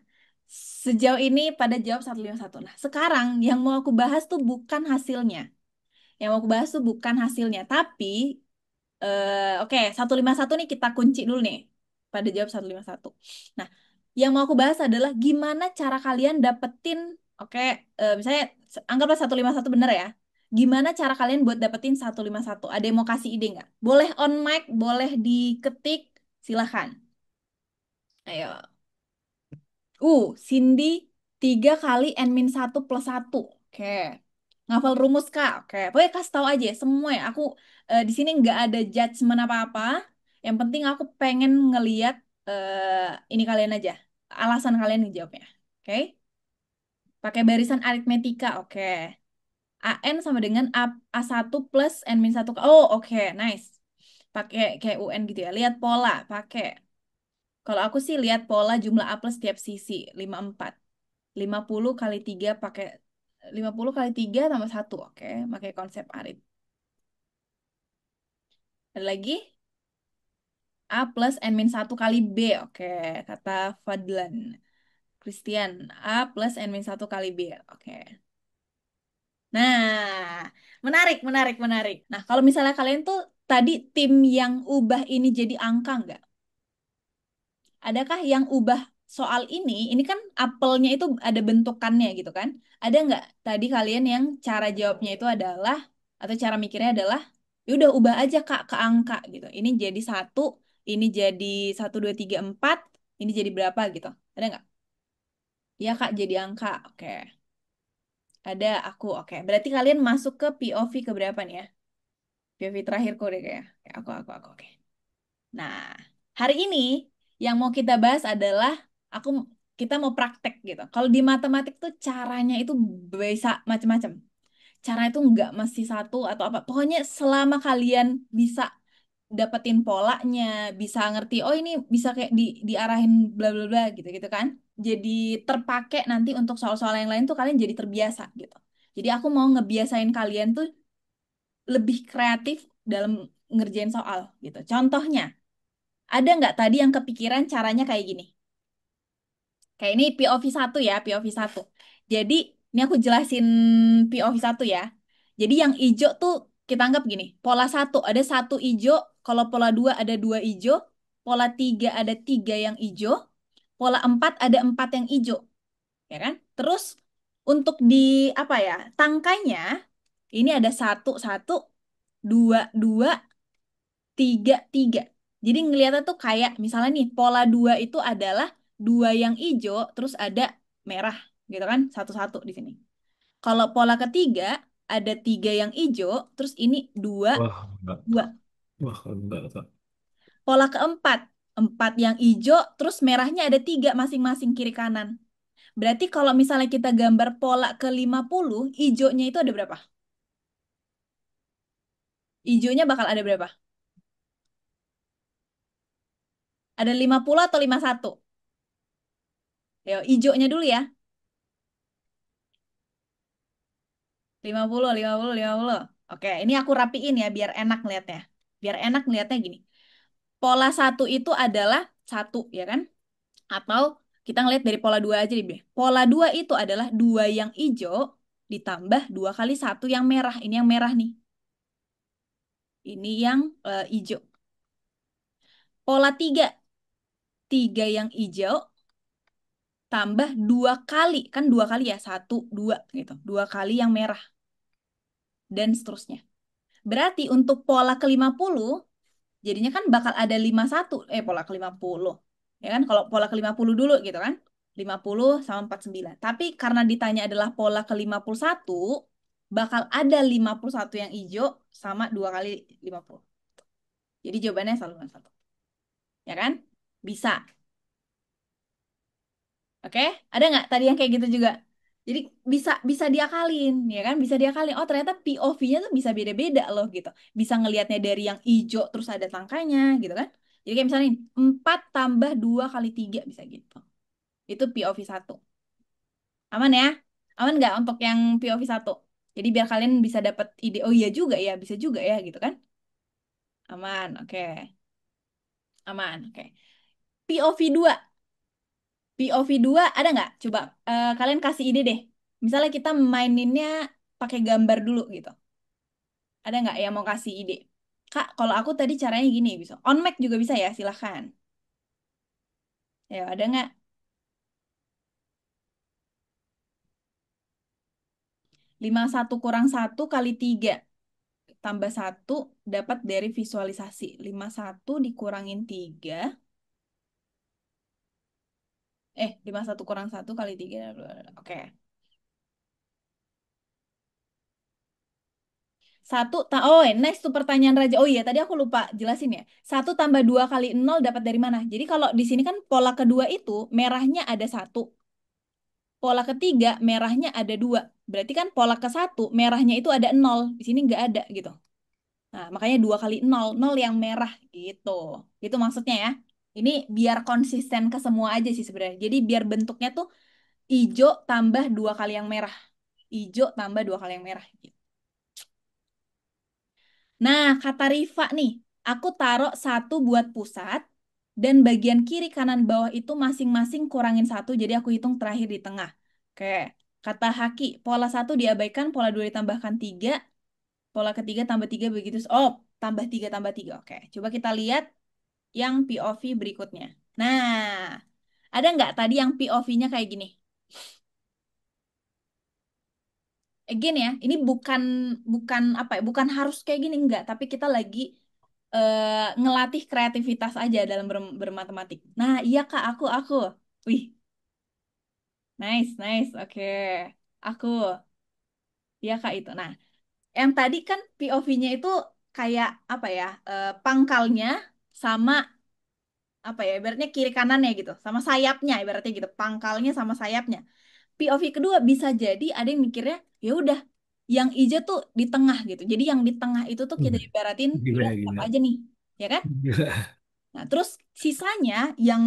Sejauh ini pada jawab 151. Nah, sekarang yang mau aku bahas tuh bukan hasilnya. Yang mau aku bahas tuh bukan hasilnya, tapi oke, 151 nih kita kunci dulu nih. Pada jawab 151. Nah, yang mau aku bahas adalah gimana cara kalian dapetin, oke, misalnya anggaplah 151 bener ya. Gimana cara kalian buat dapetin 151? Ada yang mau kasih ide nggak? Boleh on mic, boleh diketik, silahkan. Ayo. Cindy 3 kali N-1 plus 1. Oke. Ngafal rumus, Kak. Oke. Pokoknya kasih tahu aja semua ya. Aku di sini nggak ada judgement apa-apa. Yang penting aku pengen ngeliat ini kalian aja. Alasan kalian ngejawabnya. Oke. Pakai barisan aritmetika. Oke. AN sama dengan A1 plus N-1. Oh, oke. Nice. Pakai kayak UN gitu ya. Lihat pola. Pakai. Kalau aku sih lihat pola jumlah A plus tiap sisi. 54. 50 kali 3 pakai 50 kali 3 tambah 1. Oke, pakai konsep arit. Ada lagi? A plus N-1 kali B. Oke, kata Fadlan. Christian. A plus N-1 kali B. Oke. Nah, menarik, menarik, menarik. Nah, kalau misalnya kalian tuh tadi tim yang ubah ini jadi angka nggak? Adakah yang ubah soal ini? Ini kan apelnya itu ada bentukannya gitu kan? Ada nggak tadi kalian yang cara jawabnya itu adalah atau cara mikirnya adalah ya udah ubah aja Kak ke angka gitu. Ini jadi satu, ini jadi 1, 2, 3, 4, ini jadi berapa gitu. Ada nggak? Ya Kak jadi angka. Oke. Ada aku. Oke. Berarti kalian masuk ke POV ke berapa nih ya? POV terakhirku deh kayak. Oke, aku. Oke. Nah, hari ini yang mau kita bahas adalah aku kita mau praktek gitu. Kalau di matematik tuh caranya itu bisa macam-macam. Cara itu nggak mesti satu atau apa. Pokoknya selama kalian bisa dapetin polanya, bisa ngerti, oh ini bisa kayak diarahin bla bla bla gitu-gitu kan. Jadi terpakai nanti untuk soal-soal yang lain tuh kalian jadi terbiasa gitu. Jadi aku mau ngebiasain kalian tuh lebih kreatif dalam ngerjain soal gitu. Contohnya, ada nggak tadi yang kepikiran caranya kayak gini? Kayak ini POV 1 ya, POV 1. Jadi, ini aku jelasin POV 1 ya. Jadi yang hijau tuh kita anggap gini, pola satu ada satu hijau, kalau pola 2 ada dua hijau, pola 3 ada tiga yang hijau, pola 4 ada empat yang hijau, ya kan? Terus untuk di apa ya, tangkainya ini ada satu, satu, dua, dua, tiga, tiga. Jadi ngeliatnya tuh kayak misalnya nih pola 2 itu adalah dua yang hijau terus ada merah gitu kan satu-satu di sini. Kalau pola ketiga ada tiga yang hijau terus ini dua Wah, enggak. dua. Wah, enggak, Kak. Pola keempat empat yang hijau terus merahnya ada tiga masing-masing kiri kanan. Berarti kalau misalnya kita gambar pola ke 50 hijaunya itu ada berapa? Hijaunya bakal ada berapa? Ada 50 atau 51? Yo, hijaunya dulu ya. 50, 50, 50. Oke, ini aku rapiin ya biar enak ngeliatnya. Biar enak ngeliatnya gini. Pola satu itu adalah satu, ya kan? Atau Kita ngeliat dari pola dua aja deh. Pola dua itu adalah dua yang hijau ditambah dua kali satu yang merah. Ini yang merah nih. Ini yang hijau. Pola tiga. Tiga yang hijau tambah dua kali. Kan dua kali ya. Satu, dua gitu. Dua kali yang merah. Dan seterusnya. Berarti untuk pola ke-50 jadinya kan bakal ada 51 pola ke-50. Ya kan kalau pola ke-50 dulu gitu kan. 50 sama 49. Tapi karena ditanya adalah pola ke-51 bakal ada 51 yang hijau sama 2 kali 50. Jadi jawabannya selalu 51. Ya kan? Bisa. Oke? Ada nggak tadi yang kayak gitu juga? Jadi bisa bisa diakalin, ya kan? Bisa diakalin. Oh, ternyata POV-nya tuh bisa beda-beda loh gitu. Bisa ngelihatnya dari yang hijau terus ada angkanya gitu kan. Jadi kayak misalnya 4 tambah 2 kali 3 bisa gitu. Itu POV satu. Aman ya? Aman nggak untuk yang POV satu? Jadi biar kalian bisa dapat ide, oh iya juga ya, bisa juga ya gitu kan? Aman, oke. Aman, oke. POV dua. POV dua ada nggak? Coba kalian kasih ide deh. Misalnya kita maininnya pakai gambar dulu gitu. Ada nggak yang mau kasih ide? Kak, kalau aku tadi caranya gini bisa. On mic juga bisa ya, silahkan. Ya, ada nggak? 51 kurang satu kali 3 tambah satu dapat dari visualisasi. 51 dikurangin 3. 51 kurang satu kali 3. Oke. Next tuh pertanyaan Raja. Oh iya, tadi aku lupa jelasin ya. Satu tambah 2 kali nol dapat dari mana? Jadi kalau di sini kan pola kedua itu merahnya ada satu. Pola ketiga merahnya ada dua. Berarti kan pola ke satu merahnya itu ada nol. Di sini nggak ada gitu. Nah, makanya 2 kali nol. Nol yang merah gitu. Itu maksudnya ya. Ini biar konsisten ke semua aja sih sebenarnya. Jadi biar bentuknya tuh hijau tambah 2 kali yang merah. Hijau tambah 2 kali yang merah. Gitu. Nah, kata Rifa nih, aku taruh satu buat pusat, dan bagian kiri kanan bawah itu masing-masing kurangin satu, jadi aku hitung terakhir di tengah. Oke, kata Haki, pola satu diabaikan, pola dua ditambahkan tiga, pola ketiga tambah tiga begitu. Oh, tambah tiga. Oke, coba kita lihat yang POV berikutnya. Nah, ada nggak tadi yang POV-nya kayak gini? Again ya, ini bukan bukan apa ya, bukan harus kayak gini enggak, tapi kita lagi ngelatih kreativitas aja dalam bermatematik. Nah, iya Kak, aku. Wih, nice, nice. Oke. Aku, iya Kak itu. Nah, yang tadi kan POV-nya itu kayak apa ya? Pangkalnya sama apa ya? Ibaratnya kiri kanannya gitu, sama sayapnya ibaratnya gitu. Pangkalnya sama sayapnya. POV kedua bisa jadi ada yang mikirnya ya udah yang hijau tuh di tengah gitu. Jadi yang di tengah itu tuh kita ibaratin Gila, laptop gila. aja nih, ya kan? Gila. Nah, terus sisanya yang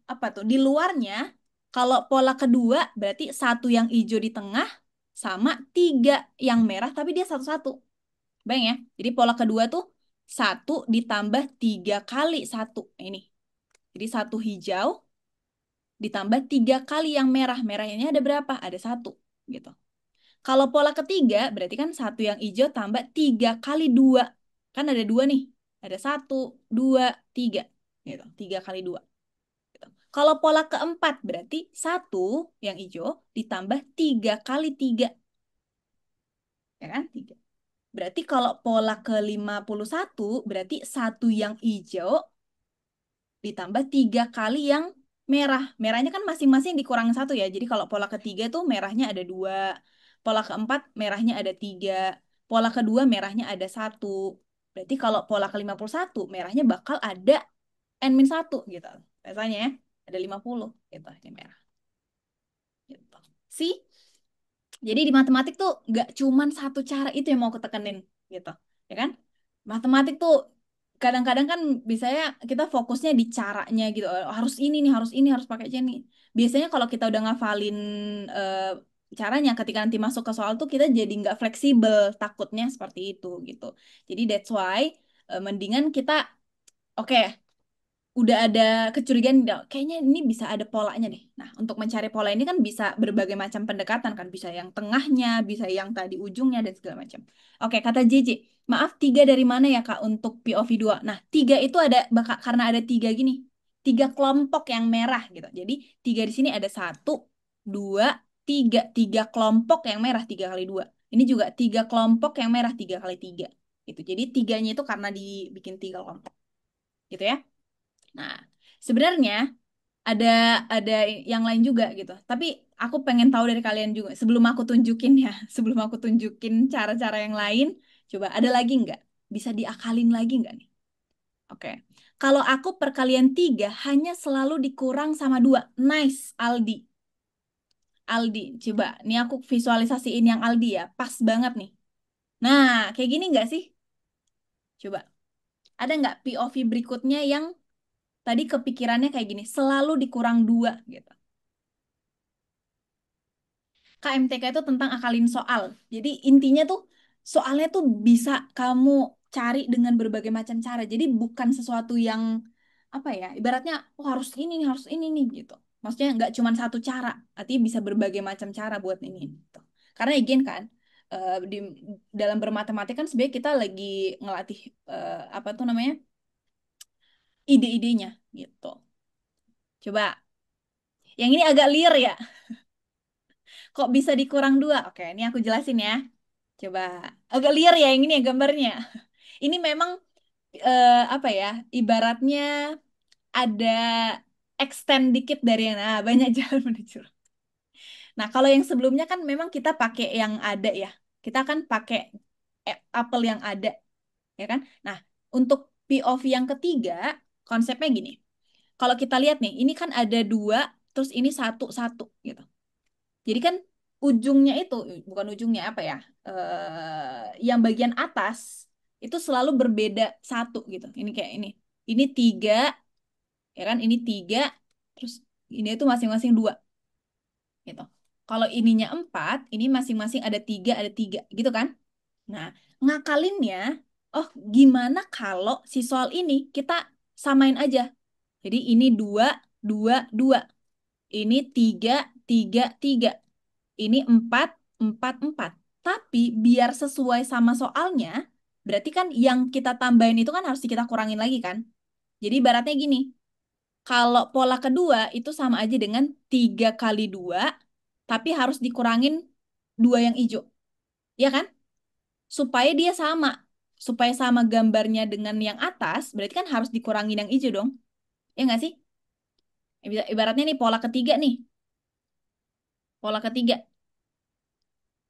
apa tuh di luarnya kalau pola kedua berarti satu yang hijau di tengah sama tiga yang merah tapi dia satu-satu. Bang ya. Jadi pola kedua tuh satu ditambah tiga kali satu ini. Jadi satu hijau ditambah tiga kali yang merah. Merahnya ada berapa? Ada satu gitu. Kalau pola ketiga, berarti kan satu yang hijau tambah tiga kali dua. Kan ada dua nih. Ada satu, dua, tiga. Gitu. Tiga kali dua. Gitu. Kalau pola keempat, berarti satu yang hijau ditambah tiga kali tiga. Ya kan? Tiga. Berarti kalau pola ke-51, berarti satu yang hijau ditambah tiga kali yang merah. Merahnya kan masing-masing dikurangin satu ya. Jadi kalau pola ketiga tuh merahnya ada dua. Pola keempat merahnya ada tiga. Pola kedua merahnya ada satu. Berarti kalau pola ke-51 merahnya bakal ada N-1 gitu. Biasanya ya. Ada 50 gitu. Ini merah. Gitu. See? Jadi di matematik tuh nggak cuman satu cara itu yang mau ketekenin gitu, ya kan? Matematik tuh kadang-kadang kan biasanya kita fokusnya di caranya gitu. Harus ini nih, harus ini, harus pakai ini. Biasanya kalau kita udah ngafalin eh, caranya, ketika nanti masuk ke soal tuh kita jadi nggak fleksibel, takutnya seperti itu gitu. Jadi that's why mendingan kita, oke, udah ada kecurigaan, kayaknya ini bisa ada polanya deh. Nah, untuk mencari pola ini kan bisa berbagai macam pendekatan kan, bisa yang tengahnya, bisa yang tadi ujungnya dan segala macam. Oke, kata JJ, maaf tiga dari mana ya Kak untuk POV 2? Nah, tiga itu ada karena ada tiga gini, tiga kelompok yang merah gitu. Jadi tiga di sini ada satu, dua, tiga, tiga kelompok yang merah tiga kali dua. Ini juga tiga kelompok yang merah tiga kali tiga. Gitu. Jadi tiganya itu karena dibikin tiga kelompok, gitu ya. Nah, sebenarnya ada ada yang lain juga gitu. Tapi aku pengen tahu dari kalian juga sebelum aku tunjukin ya, sebelum aku tunjukin cara-cara yang lain, coba ada lagi nggak? Bisa diakalin lagi nggak nih? Oke. Kalau aku perkalian tiga hanya selalu dikurang sama dua. Nice, Aldi. Aldi, coba. Nih aku visualisasiin yang Aldi ya. Pas banget nih. Nah, kayak gini nggak sih? Coba. Ada nggak POV berikutnya yang tadi kepikirannya kayak gini? Selalu dikurang dua gitu. KMTK itu tentang akalin soal. Jadi intinya tuh soalnya tuh bisa kamu cari dengan berbagai macam cara. Jadi bukan sesuatu yang apa ya, ibaratnya oh, harus ini nih, harus ini nih gitu. Maksudnya nggak cuma satu cara, artinya bisa berbagai macam cara buat ini gitu. Karena again kan di dalam bermatematika kan sebenarnya kita lagi ngelatih apa tuh namanya ide-idenya gitu. Coba yang ini agak liar ya. Kok bisa dikurang dua? Oke, ini aku jelasin ya. Coba agak liar ya yang ini ya gambarnya. Ini memang apa ya? Ibaratnya ada extend dikit dari yang nah, banyak jalan menuju. Nah, kalau yang sebelumnya kan memang kita pakai yang ada ya. Kita kan pakai apel yang ada, ya kan? Nah, untuk POV yang ketiga, konsepnya gini. Kalau kita lihat nih, ini kan ada dua, terus ini satu satu gitu. Jadi kan ujungnya itu bukan ujungnya apa ya? Yang bagian atas itu selalu berbeda satu gitu. Ini kayak ini. Ini tiga, ya kan? Ini tiga, terus ini itu masing-masing dua gitu. Kalau ininya empat, ini masing-masing ada tiga gitu kan? Nah, ngakalinnya, oh gimana kalau si soal ini kita samain aja. Jadi ini dua, dua, dua. Ini tiga, tiga, tiga. Ini empat, empat, empat. Tapi biar sesuai sama soalnya, berarti kan yang kita tambahin itu kan harus kita kurangin lagi kan? Jadi ibaratnya gini, kalau pola kedua itu sama aja dengan 3 kali 2, tapi harus dikurangin dua yang hijau. Ya kan? Supaya dia sama. Supaya sama gambarnya dengan yang atas, berarti kan harus dikurangin yang hijau dong. Ya nggak sih? Ibaratnya nih pola ketiga nih. Pola ketiga.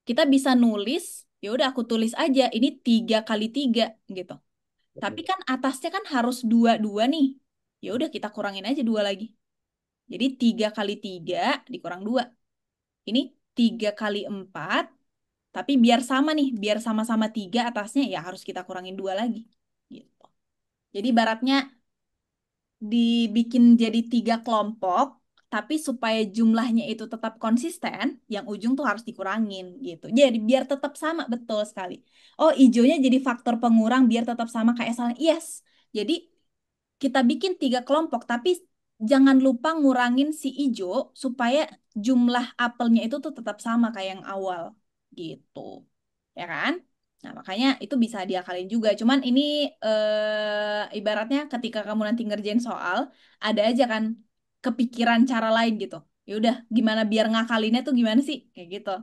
Kita bisa nulis, ya udah aku tulis aja ini 3 kali 3 gitu. Tapi kan atasnya kan harus dua dua nih. Ya udah kita kurangin aja dua lagi. Jadi 3 kali 3 dikurang dua. Ini 3 kali 4. Tapi biar sama nih, biar sama-sama tiga atasnya ya harus kita kurangin dua lagi. Gitu. Jadi baratnya dibikin jadi 3 kelompok, tapi supaya jumlahnya itu tetap konsisten, yang ujung tuh harus dikurangin gitu. Jadi biar tetap sama, betul sekali. Oh, ijonya jadi faktor pengurang biar tetap sama kayak salin. Yes. Jadi kita bikin 3 kelompok, tapi jangan lupa ngurangin si ijo supaya jumlah apelnya itu tuh tetap sama kayak yang awal gitu. Ya kan? Nah, makanya itu bisa diakalin juga. Cuman ini ibaratnya ketika kamu nanti ngerjain soal, ada aja kan kepikiran cara lain gitu. Ya udah, gimana biar ngakalinnya tuh gimana sih? Kayak gitu.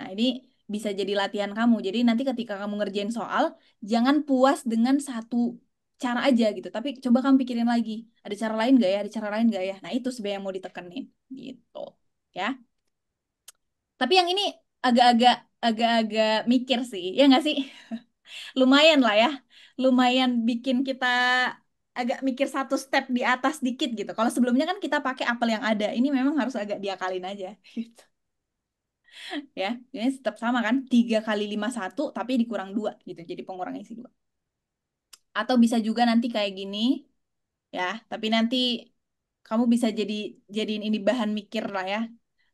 Nah, ini bisa jadi latihan kamu. Jadi nanti ketika kamu ngerjain soal, jangan puas dengan satu cara aja gitu. Tapi coba kamu pikirin lagi, ada cara lain gak ya? Ada cara lain gak ya? Nah, itu sebenarnya yang mau ditekenin gitu. Ya. Tapi yang ini agak-agak agak-agak mikir sih. Ya nggak sih? Lumayan lah ya. Lumayan bikin kita agak mikir satu step di atas dikit gitu. Kalau sebelumnya kan kita pakai apel yang ada. Ini memang harus agak diakalin aja gitu. Ya, ini tetap sama kan? 3 kali 5 1 tapi dikurang dua gitu. Jadi pengurangnya isi dua. Atau bisa juga nanti kayak gini ya. Tapi nanti kamu bisa jadiin ini bahan mikir lah ya.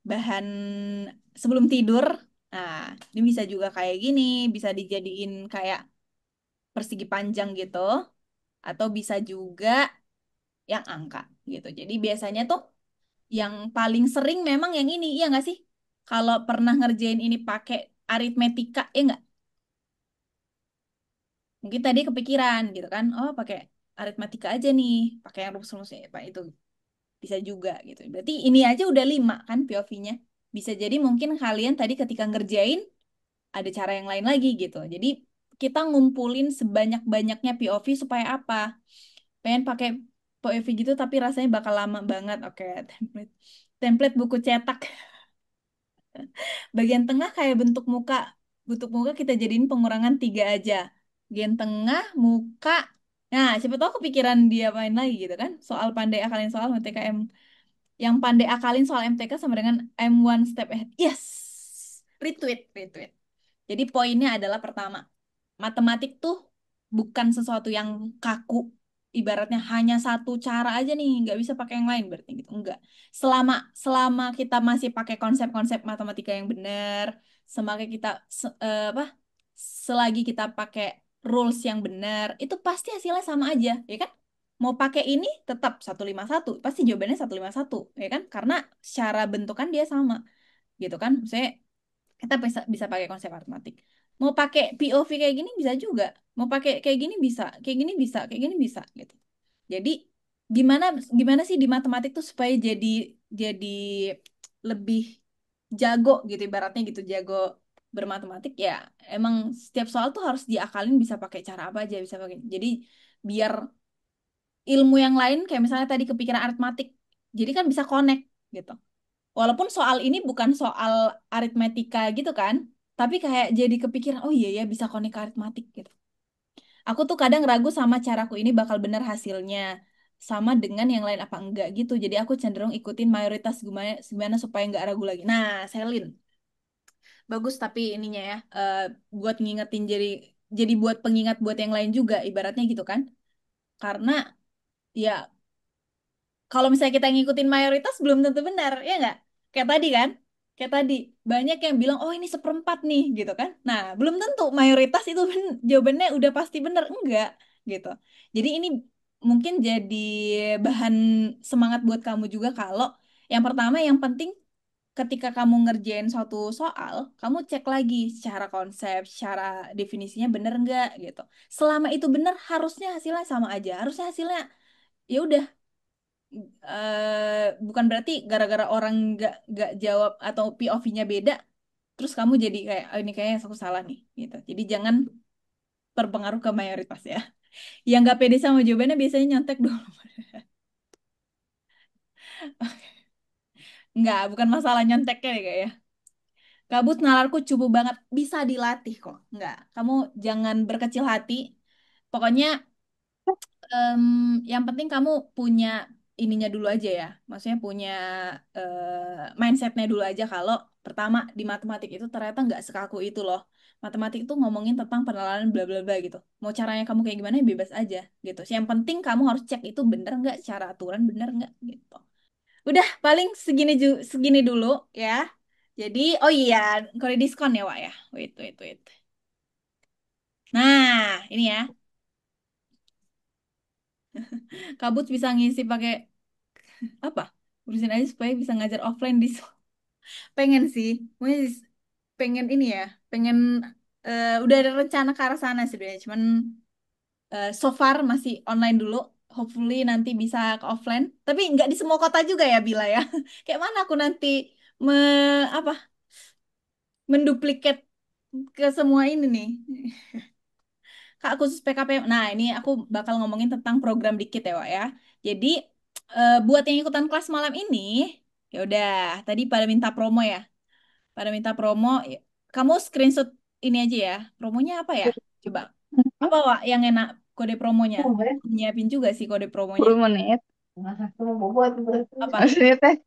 Bahan sebelum tidur. Nah, ini bisa juga kayak gini. Bisa dijadiin kayak persegi panjang gitu. Atau bisa juga yang angka gitu. Jadi biasanya tuh yang paling sering memang yang ini, iya nggak sih? Kalau pernah ngerjain ini pakai aritmetika, ya nggak? Mungkin tadi kepikiran gitu kan, oh pakai aritmatika aja nih, pakai yang rumus-rumusnya Pak itu bisa juga gitu. Berarti ini aja udah 5 kan POV-nya. Bisa jadi mungkin kalian tadi ketika ngerjain ada cara yang lain lagi gitu. Jadi kita ngumpulin sebanyak-banyaknya POV supaya apa? Pengen pakai POV gitu tapi rasanya bakal lama banget. Oke, template. Template buku cetak. Bagian tengah kayak bentuk muka. Bentuk muka kita jadiin pengurangan 3 aja. Bagian tengah, muka. Nah, siapa tahu kepikiran dia main lagi gitu kan. Soal pandai akalin soal MTKM. Yang pandai akalin soal MTK sama dengan I'm one step ahead. Yes! Retweet, retweet. Jadi poinnya adalah pertama, matematik tuh bukan sesuatu yang kaku. Ibaratnya hanya satu cara aja nih, nggak bisa pakai yang lain berarti gitu. Enggak. Selama selama kita masih pakai konsep-konsep matematika yang benar, semakin kita apa? Selagi kita pakai rules yang benar, itu pasti hasilnya sama aja, ya kan? Mau pakai ini tetap 151, pasti jawabannya 151, ya kan? Karena secara bentukan dia sama, gitu kan? Saya kita bisa pakai konsep matematik. Mau pakai POV kayak gini bisa juga. Mau pakai kayak gini bisa, kayak gini bisa, kayak gini bisa gitu. Jadi gimana gimana sih di matematik tuh supaya jadi lebih jago gitu ibaratnya gitu, jago bermatematik ya. Emang setiap soal tuh harus diakalin bisa pakai cara apa aja bisa pakai. Jadi biar ilmu yang lain kayak misalnya tadi kepikiran aritmatik. Jadi kan bisa connect gitu. Walaupun soal ini bukan soal aritmetika gitu kan, tapi kayak jadi kepikiran, oh iya ya bisa konik aritmatik gitu. Aku tuh kadang ragu sama caraku ini bakal bener hasilnya, sama dengan yang lain apa enggak gitu. Jadi aku cenderung ikutin mayoritas gimana, gimana supaya nggak ragu lagi. Nah, Selin, bagus tapi ininya ya, buat ngingetin jadi buat pengingat buat yang lain juga, ibaratnya gitu kan. Karena ya kalau misalnya kita ngikutin mayoritas belum tentu benar, ya nggak? Kayak tadi kan? Kayak tadi, banyak yang bilang, oh ini seperempat nih, gitu kan? Nah, belum tentu mayoritas itu jawabannya udah pasti benar, enggak, gitu. Jadi ini mungkin jadi bahan semangat buat kamu juga kalau yang pertama, yang penting ketika kamu ngerjain suatu soal, kamu cek lagi secara konsep, secara definisinya bener enggak, gitu. Selama itu bener, harusnya hasilnya sama aja. Harusnya hasilnya ya udah bukan berarti gara-gara orang nggak jawab atau POV-nya beda, terus kamu jadi kayak oh, ini kayaknya aku salah nih gitu. Jadi jangan terpengaruh ke mayoritas ya. Yang nggak pede sama jawabannya biasanya nyontek dulu. Nggak, bukan masalah nyonteknya deh kayaknya. Kabut nalarku cupu banget, bisa dilatih kok. Nggak, kamu jangan berkecil hati. Pokoknya em, yang penting kamu punya ininya dulu aja ya. Maksudnya punya mindsetnya dulu aja kalau pertama di matematik itu ternyata nggak sekaku itu loh. Matematik itu ngomongin tentang penelaran bla bla bla gitu. Mau caranya kamu kayak gimana bebas aja gitu. Yang penting kamu harus cek itu bener nggak, secara aturan bener nggak gitu. Udah paling segini dulu ya. Jadi oh iya, kalau diskon ya Wak ya. Wait wait wait. Nah ini ya, Kabut bisa ngisi pakai apa? Urusin aja supaya bisa ngajar offline di pengen sih. Pokoknya pengen ini ya, pengen udah ada rencana ke arah sana sebenarnya. Cuman so far masih online dulu. Hopefully nanti bisa ke offline. Tapi nggak di semua kota juga ya Bila ya. Kayak mana aku nanti me, apa menduplikat ke semua ini nih. Kak khusus PKP. Nah, ini aku bakal ngomongin tentang program dikit ya, Wak ya. Jadi buat yang ikutan kelas malam ini, ya udah, tadi pada minta promo ya. Pada minta promo, kamu screenshot ini aja ya. Promonya apa ya? Coba. Apa, Wak, yang enak kode promonya? Nyiapin juga sih kode promonya. 10 menit. Apa? Maksudnya teh,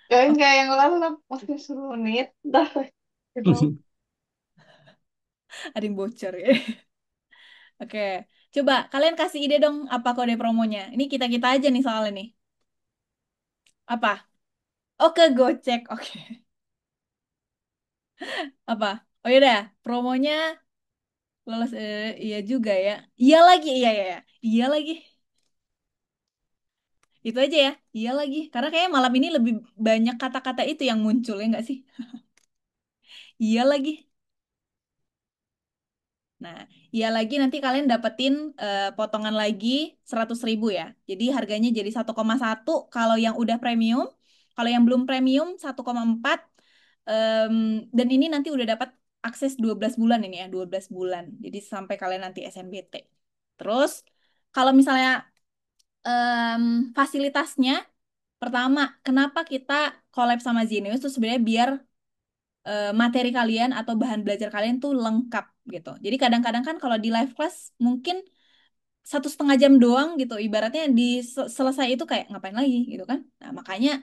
enggak yang lelep, maksudnya 10 menit. Dah, itu. Ada yang bocor ya. Oke. Coba kalian kasih ide dong apa kode promonya. Ini kita-kita aja nih soalnya nih. Apa? Oh, ke Gojek. Oke. Apa? Oh yaudah, promonya lolos iya juga ya. Iya lagi, iya iya. Iya Iya lagi. Itu aja ya. Iya lagi. Karena kayaknya malam ini lebih banyak kata-kata itu yang muncul ya nggak sih? Iya lagi. Nah, iya lagi nanti kalian dapetin potongan lagi 100.000 ya. Jadi harganya jadi 1,1 kalau yang udah premium. Kalau yang belum premium 1,4. Em, dan ini nanti udah dapat akses 12 bulan ini ya, 12 bulan. Jadi sampai kalian nanti SNBT. Terus kalau misalnya fasilitasnya, pertama, kenapa kita collab sama Zenius itu sebenarnya biar materi kalian atau bahan belajar kalian tuh lengkap gitu. Jadi kadang-kadang kan kalau di live class mungkin 1,5 jam doang gitu. Ibaratnya di selesai itu kayak ngapain lagi gitu kan. Nah makanya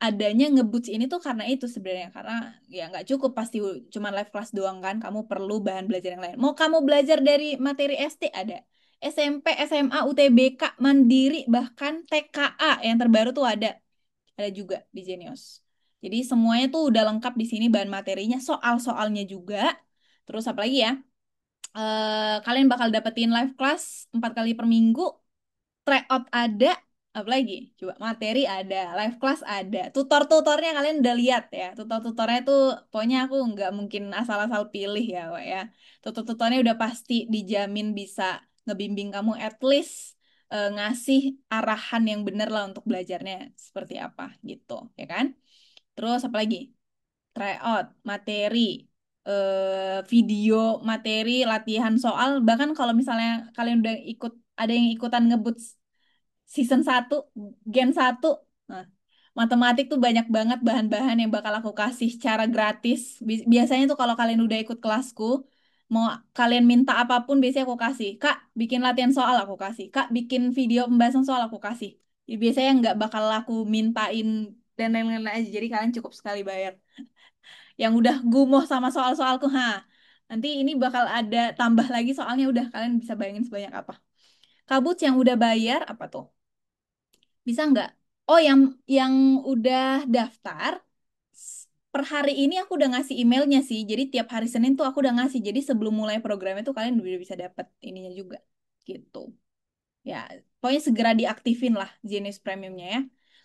adanya ngeboots ini tuh karena itu sebenarnya. Karena ya nggak cukup pasti cuma live class doang kan. Kamu perlu bahan belajar yang lain. Mau kamu belajar dari materi SD ada. SMP, SMA, UTBK, Mandiri, bahkan TKA yang terbaru tuh ada juga di Genius. Jadi semuanya tuh udah lengkap di sini bahan materinya, soal-soalnya juga. Terus apa lagi ya? Kalian bakal dapetin live class 4 kali per minggu, tryout ada, apa lagi? Coba materi ada, live class ada, tutor-tutornya kalian udah lihat ya. Tutor-tutornya tuh pokoknya aku nggak mungkin asal-asal pilih ya, Wak ya. Tutor-tutornya udah pasti dijamin bisa ngebimbing kamu at least ngasih arahan yang bener lah untuk belajarnya seperti apa gitu, ya kan? Terus apa lagi? Tryout, materi, video, materi, latihan soal. Bahkan kalau misalnya kalian udah ikut, ada yang ikutan ngebut season 1 Gen 1. Nah, matematik tuh banyak banget bahan-bahan yang bakal aku kasih secara gratis. Biasanya tuh kalau kalian udah ikut kelasku, mau kalian minta apapun biasanya aku kasih. Kak, bikin latihan soal aku kasih. Kak, bikin video pembahasan soal aku kasih. Jadi biasanya nggak bakal aku mintain dan lain-lain aja. Jadi kalian cukup sekali bayar. Yang udah gumoh sama soal-soalku, nanti ini bakal ada tambah lagi soalnya udah kalian bisa bayangin sebanyak apa. Kabut yang udah bayar apa tuh? Bisa nggak? Oh, yang udah daftar per hari ini aku udah ngasih emailnya sih. Jadi tiap hari Senin tuh aku udah ngasih. Jadi sebelum mulai programnya tuh kalian udah bisa dapet ininya juga. Gitu. Ya, pokoknya segera diaktifin lah jenis premiumnya ya.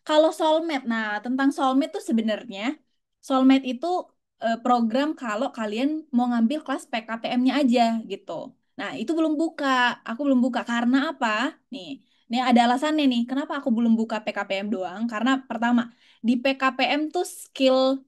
Kalau Soulmate, nah tentang Soulmate tuh sebenarnya Soulmate itu program kalau kalian mau ngambil kelas PKPM-nya aja gitu. Nah, itu belum buka. Aku belum buka karena apa? Nih ada alasannya nih. Kenapa aku belum buka PKPM doang? Karena pertama, di PKPM tuh skill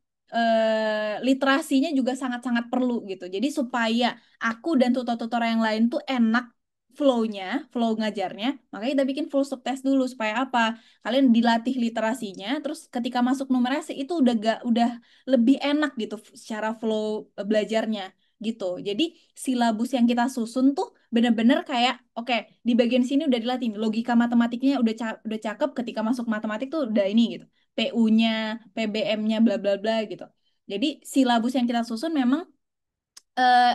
literasinya juga sangat-sangat perlu gitu. Jadi supaya aku dan tutor-tutor yang lain tuh enak flow-nya, flow ngajarnya, makanya kita bikin full subtest dulu supaya apa? Kalian dilatih literasinya, terus ketika masuk numerasi itu udah lebih enak gitu secara flow belajarnya gitu. Jadi silabus yang kita susun tuh bener-bener kayak oke, di bagian sini udah dilatih logika matematiknya udah cakep ketika masuk matematik tuh udah ini gitu. PU-nya, PBM-nya bla bla bla gitu. Jadi silabus yang kita susun memang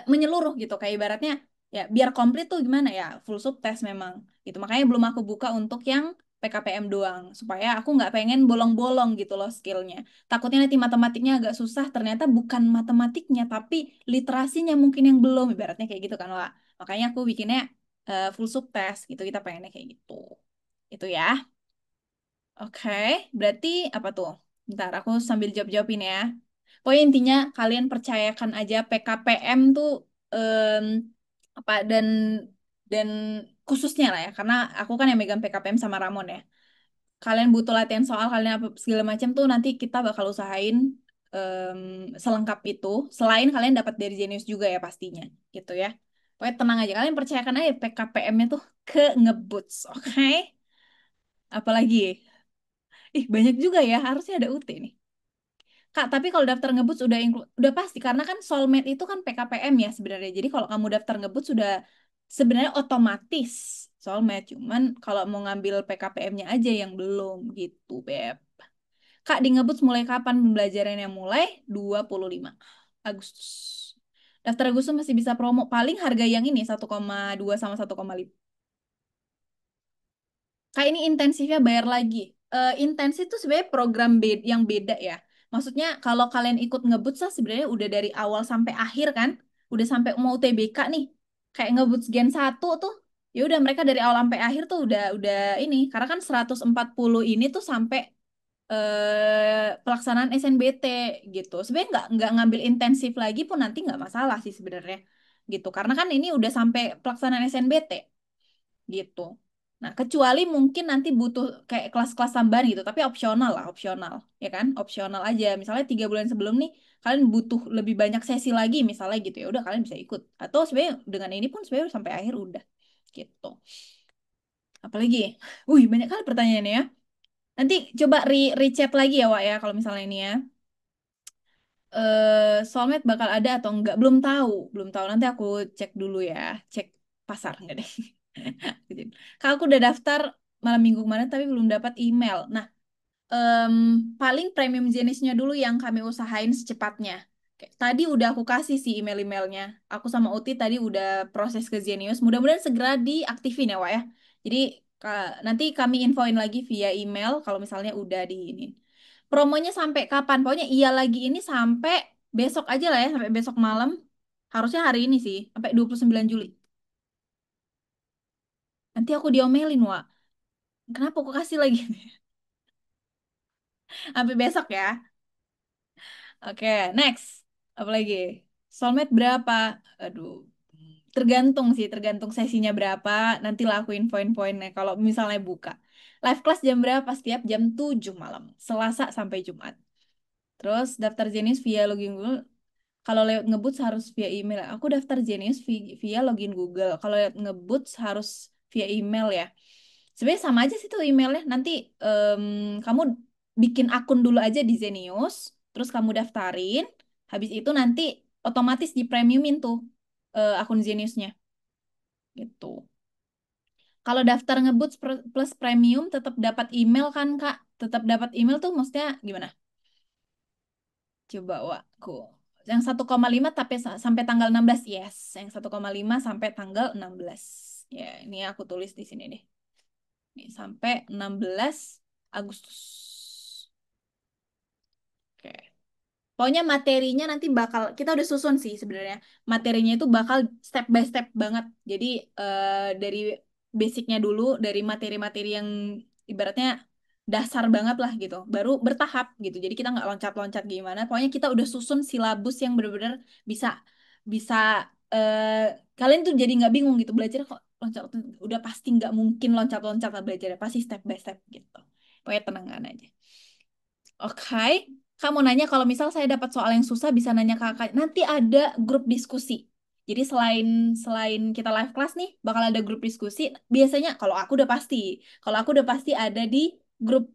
menyeluruh gitu kayak ibaratnya ya biar komplit tuh gimana ya full subtest memang gitu makanya belum aku buka untuk yang PKPM doang supaya aku nggak pengen bolong-bolong gitu loh skillnya takutnya nanti matematiknya agak susah ternyata bukan matematiknya tapi literasinya mungkin yang belum ibaratnya kayak gitu kan Wak. Makanya aku bikinnya full subtest gitu kita pengennya kayak gitu itu ya. Oke, berarti apa tuh? Bentar, aku sambil jawab-jawabin ya. Pokoknya intinya kalian percayakan aja PKPM tuh em, apa dan khususnya lah ya, karena aku kan yang megang PKPM sama Ramon ya. Kalian butuh latihan soal kalian apa segala macam tuh nanti kita bakal usahain em, selengkap itu. Selain kalian dapat dari Genius juga ya pastinya, gitu ya. Pokoknya tenang aja, kalian percayakan aja PKPM-nya tuh ke ngeboots, oke? Apalagi? Ih, banyak juga ya. Harusnya ada UT nih. Kak, tapi kalau daftar ngebut udah pasti karena kan Soulmate itu kan PKPM ya sebenarnya. Jadi kalau kamu daftar ngebut sudah sebenarnya otomatis Soulmate. Cuman kalau mau ngambil PKPM-nya aja yang belum gitu, Beb. Kak, di ngebut mulai kapan pembelajarannya mulai? 25 Agustus. Daftar Agustus masih bisa promo. Paling harga yang ini 1,2 sama 1,5. Kayak ini intensifnya bayar lagi. Intensif itu sebenarnya program yang beda ya. Maksudnya kalau kalian ikut ngebut sebenarnya udah dari awal sampai akhir kan. Udah sampai mau UTBK nih. Kayak ngebut Gen 1 tuh. Ya udah mereka dari awal sampai akhir tuh udah ini karena kan 140 ini tuh sampai pelaksanaan SNBT gitu. Sebenarnya nggak ngambil intensif lagi pun nanti nggak masalah sih sebenarnya gitu. Karena kan ini udah sampai pelaksanaan SNBT gitu. Nah, kecuali mungkin nanti butuh kayak kelas-kelas tambahan gitu, tapi opsional lah, opsional, ya kan? Opsional aja. Misalnya 3 bulan sebelum nih, kalian butuh lebih banyak sesi lagi, misalnya gitu ya, udah kalian bisa ikut. Atau sebenarnya dengan ini pun sebenarnya sampai akhir udah gitu. Apalagi, banyak kali pertanyaannya ya. Nanti coba rechat lagi ya, Wak ya, kalau misalnya ini ya. Soulmate bakal ada atau enggak? Belum tahu, belum tahu. Nanti aku cek dulu ya, cek pasar enggak deh. Kak, aku udah daftar malam minggu kemarin tapi belum dapat email. Nah, em, paling premium jenisnya dulu yang kami usahain secepatnya. Kayak tadi udah aku kasih sih email-emailnya. Aku sama Uti tadi udah proses ke Zenius. Mudah-mudahan segera diaktifin ya, Wak ya. Jadi nanti kami infoin lagi via email kalau misalnya udah di ini. Promonya sampai kapan? Pokoknya iya lagi ini sampai besok aja lah ya, sampai besok malam. Harusnya hari ini sih, sampai 29 Juli. Nanti aku diomelin, Wak. Kenapa aku kasih lagi? Sampai besok ya. Oke, next. Apa lagi? Soulmate berapa? Aduh, tergantung sih, tergantung sesinya berapa. Nanti lah aku infoin poinnya kalau misalnya buka. Live class jam berapa? Setiap jam 7 malam. Selasa sampai Jumat. Terus daftar jenis via login Google. Kalau lewat Ngeboots harus via email. Aku daftar Genius via login Google. Kalau lewat Ngeboots harus via email ya. Sebenarnya sama aja sih tuh emailnya. Nanti em, kamu bikin akun dulu aja di Zenius, terus kamu daftarin. Habis itu nanti otomatis di premiumin tuh akun Zeniusnya gitu. Kalau daftar Ngeboots plus premium tetap dapat email kan Kak? Tetap dapat email tuh maksudnya gimana? Coba wakku. Yang 1,5 tapi sampai tanggal 16. Yes, yang 1,5 sampai tanggal 16. Ya, ini aku tulis di sini deh. Ini sampai 16 Agustus. Oke. Pokoknya materinya nanti bakal kita udah susun sih sebenarnya. Materinya itu bakal step by step banget. Jadi dari basicnya dulu, dari materi-materi yang ibaratnya dasar banget lah gitu. Baru bertahap gitu. Jadi kita nggak loncat-loncat gimana. Pokoknya kita udah susun silabus yang benar-benar bisa bisa eh, kalian tuh jadi nggak bingung gitu belajar kok loncat udah pasti nggak mungkin loncat-loncat lah belajarnya pasti step by step gitu. Pokoknya tenangkan aja. Oke, kamu nanya kalau misal saya dapat soal yang susah bisa nanya ke kakak. Nanti ada grup diskusi. Jadi selain selain kita live class nih, bakal ada grup diskusi. Biasanya kalau aku udah pasti ada di grup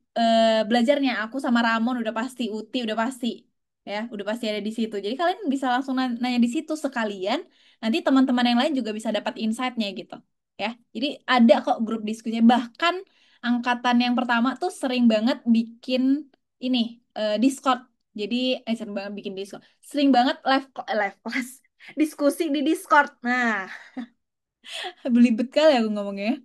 belajarnya. Aku sama Ramon udah pasti, Uti udah pasti, ya, udah pasti ada di situ. Jadi kalian bisa langsung nanya di situ sekalian. Nanti teman-teman yang lain juga bisa dapat insight-nya gitu, ya. Jadi ada kok grup diskusi. Bahkan angkatan yang pertama tuh sering banget bikin ini Discord. Jadi sering banget bikin Discord. Sering banget live class diskusi di Discord. Nah, belibet kali aku ngomongnya.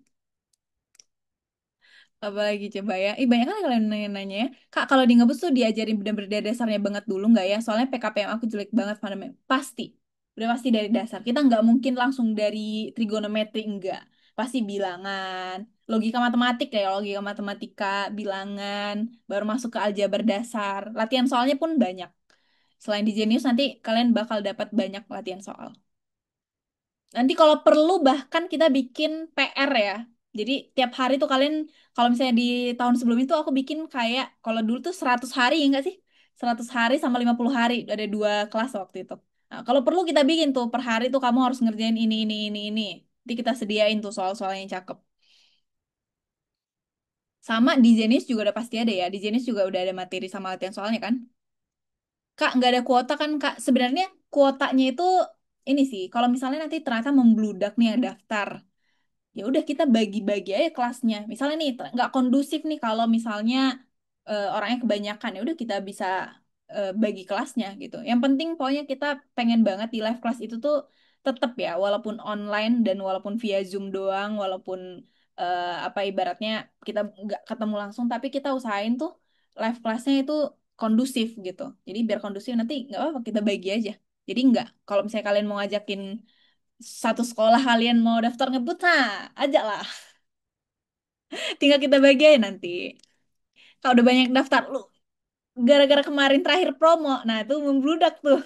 Apa lagi coba ya? Banyak kan kalian nanya-nanya ya. Kak, kalau di ngebus tuh diajarin bener-bener dari dasarnya banget dulu nggak ya? Soalnya PKPM aku jelek banget fundament. Pasti. Udah pasti dari dasar. Kita nggak mungkin langsung dari trigonometri, enggak. Pasti bilangan, logika matematik ya, logika matematika, bilangan, baru masuk ke aljabar dasar. Latihan soalnya pun banyak. Selain di Jenius, nanti kalian bakal dapat banyak latihan soal. Nanti kalau perlu bahkan kita bikin PR ya. Jadi tiap hari tuh kalian, kalau misalnya di tahun sebelum itu aku bikin kayak, kalau dulu tuh 100 hari ya enggak sih? 100 hari sama 50 hari, ada 2 kelas waktu itu. Nah, kalau perlu kita bikin tuh, per hari tuh kamu harus ngerjain ini. Nanti kita sediain tuh soal-soal yang cakep. Sama di Zenis juga udah pasti ada ya. Di Zenis juga udah ada materi sama latihan soalnya kan. Kak, nggak ada kuota kan, Kak? Sebenarnya kuotanya itu ini sih, kalau misalnya nanti ternyata membludak nih yang daftar, ya udah kita bagi-bagi aja kelasnya. Misalnya nih nggak kondusif nih kalau misalnya orangnya kebanyakan, ya udah kita bisa bagi kelasnya gitu. Yang penting pokoknya kita pengen banget di live class itu tuh tetap ya, walaupun online dan walaupun via Zoom doang, walaupun apa ibaratnya kita nggak ketemu langsung, tapi kita usahain tuh live classnya itu kondusif gitu. Jadi biar kondusif nanti nggak apa-apa kita bagi aja. Jadi nggak kalau misalnya kalian mau ngajakin satu sekolah kalian mau daftar ngebut, nah, ajak lah. Tinggal kita bagiin nanti. Kalau udah banyak daftar, lu gara-gara kemarin terakhir promo, nah itu membludak tuh.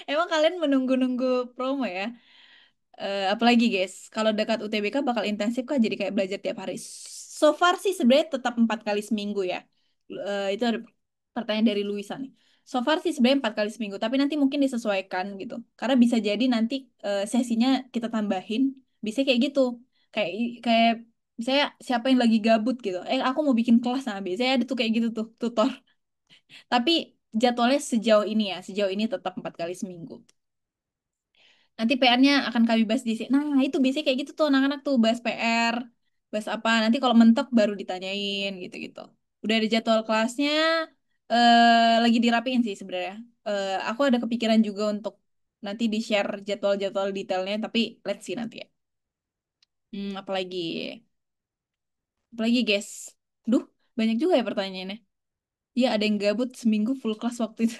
Emang kalian menunggu-nunggu promo ya? Apalagi guys, kalau dekat UTBK bakal intensif kah jadi kayak belajar tiap hari? So far sih sebenarnya tetap 4 kali seminggu ya. Itu ada pertanyaan dari Luisa nih. So far sih sebenarnya 4 kali seminggu, tapi nanti mungkin disesuaikan gitu. Karena bisa jadi nanti sesinya kita tambahin, bisa kayak gitu. Kayak kayak misalnya siapa yang lagi gabut gitu. Aku mau bikin kelas, nah biasanya ada tuh kayak gitu tuh tutor. Tapi jadwalnya sejauh ini ya, sejauh ini tetap 4 kali seminggu. Nanti PR-nya akan kami bahas di sini. Nah, itu biasanya kayak gitu tuh anak-anak tuh bahas PR, bahas apa. Nanti kalau mentok baru ditanyain gitu-gitu. Udah ada jadwal kelasnya, lagi dirapiin sih sebenarnya. Aku ada kepikiran juga untuk nanti di-share jadwal-jadwal detailnya, tapi let's see nanti ya. Apalagi, apalagi guys. Duh, banyak juga ya pertanyaannya. Iya, ada yang gabut seminggu full kelas waktu itu.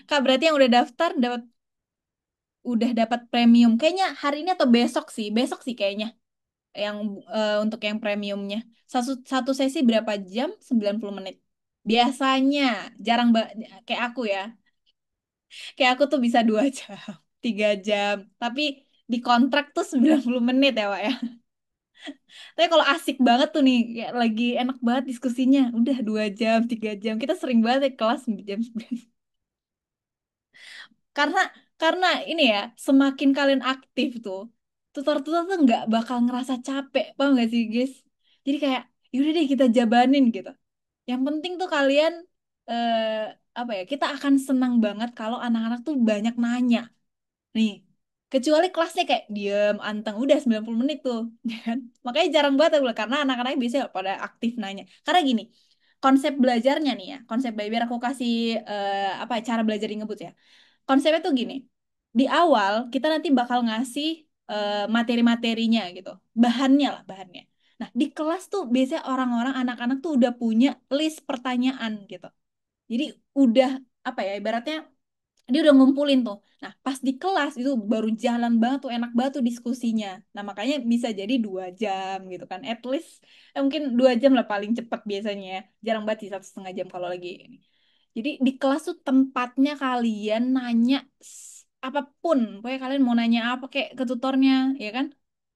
Kak, berarti yang udah daftar udah dapat premium. Kayaknya hari ini atau besok sih. Besok sih kayaknya yang untuk yang premiumnya. Satu sesi berapa jam? 90 menit. Biasanya jarang kayak aku ya. Kayak aku tuh bisa 2 jam, 3 jam. Tapi di kontrak tuh 90 menit ya, Pak ya. Tapi kalau asik banget tuh nih, kayak lagi enak banget diskusinya. Udah 2 jam, 3 jam. Kita sering banget ya kelas 9 jam. Karena karena ini ya, semakin kalian aktif tuh, tutor-tutor tuh nggak bakal ngerasa capek, paham nggak sih, guys? Jadi kayak, yaudah deh kita jabanin gitu. Yang penting tuh kalian eh, apa ya? Kita akan senang banget kalau anak-anak tuh banyak nanya. Nih, kecuali kelasnya kayak diem, anteng, udah 90 menit tuh. Ya kan? Makanya jarang banget aku bilang, karena anak-anaknya biasanya pada aktif nanya. Karena gini, konsep belajarnya nih ya, konsep biar aku kasih apa cara belajar yang ngebut ya. Konsepnya tuh gini, di awal kita nanti bakal ngasih materi-materinya gitu, bahannya lah bahannya. Nah, di kelas tuh biasanya orang-orang anak-anak tuh udah punya list pertanyaan gitu. Jadi udah apa ya ibaratnya dia udah ngumpulin tuh. Nah, pas di kelas itu baru jalan banget tuh, enak banget tuh diskusinya. Nah, makanya bisa jadi 2 jam gitu kan. At least mungkin 2 jam lah paling cepat biasanya ya. Jarang banget sih 1,5 jam kalau lagi ini. Jadi di kelas tuh tempatnya kalian nanya apapun. Pokoknya kalian mau nanya apa kayak ke tutornya, ya kan?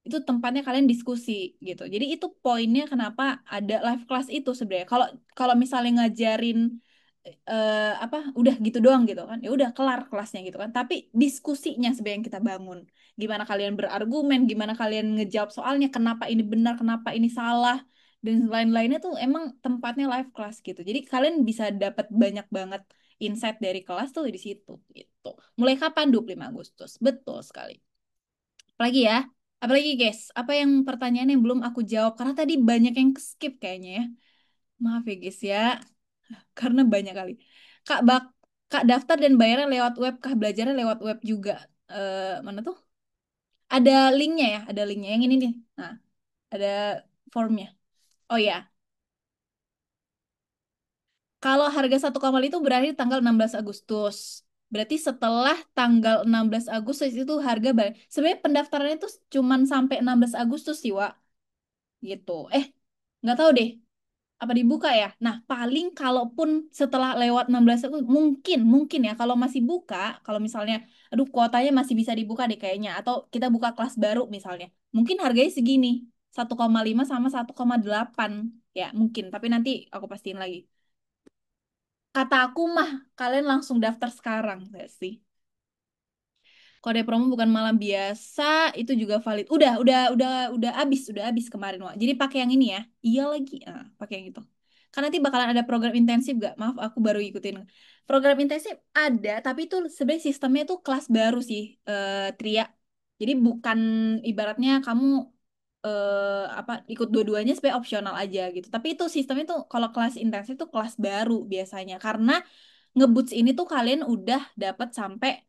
Itu tempatnya kalian diskusi gitu. Jadi itu poinnya kenapa ada live class itu sebenarnya. Kalau kalau misalnya ngajarin apa udah gitu doang gitu kan ya udah kelar kelasnya gitu kan tapi diskusinya sebenarnya yang kita bangun gimana kalian berargumen gimana kalian ngejawab soalnya kenapa ini benar kenapa ini salah dan lain-lainnya tuh emang tempatnya live class gitu jadi kalian bisa dapat banyak banget insight dari kelas tuh di situ gitu mulai kapan 25 Agustus betul sekali apalagi guys apa yang pertanyaan yang belum aku jawab karena tadi banyak yang skip kayaknya ya maaf ya guys ya karena banyak kali. Kak bak Kak daftar dan bayarnya lewat web, Kak belajarnya lewat web juga. Mana tuh? Ada linknya ya, ada linknya yang ini nih. Nah, ada formnya. Oh ya, kalau harga 1,5 itu berakhir tanggal 16 Agustus. Berarti setelah tanggal 16 Agustus itu harga balik. Sebenarnya pendaftarannya itu cuman sampai 16 Agustus sih, Wak. Gitu. Nggak tahu deh. Apa dibuka ya? Nah, paling kalaupun setelah lewat 16 itu mungkin mungkin ya kalau masih buka, kalau misalnya aduh kuotanya masih bisa dibuka deh kayaknya atau kita buka kelas baru misalnya. Mungkin harganya segini. 1,5 sama 1,8 ya, mungkin, tapi nanti aku pastiin lagi. Kata aku mah kalian langsung daftar sekarang gak sih? Kode promo bukan malam biasa, itu juga valid. Udah habis kemarin, Wak. Jadi pakai yang ini ya. Iya lagi, pakai yang itu. Kan nanti bakalan ada program intensif gak? Maaf, aku baru ikutin. Program intensif ada, tapi itu sebenarnya sistemnya tuh kelas baru sih, Tria. Jadi bukan ibaratnya kamu apa ikut dua-duanya sebenarnya opsional aja gitu. Tapi itu sistemnya tuh kalau kelas intensif tuh kelas baru biasanya karena ngeboots ini tuh kalian udah dapat sampai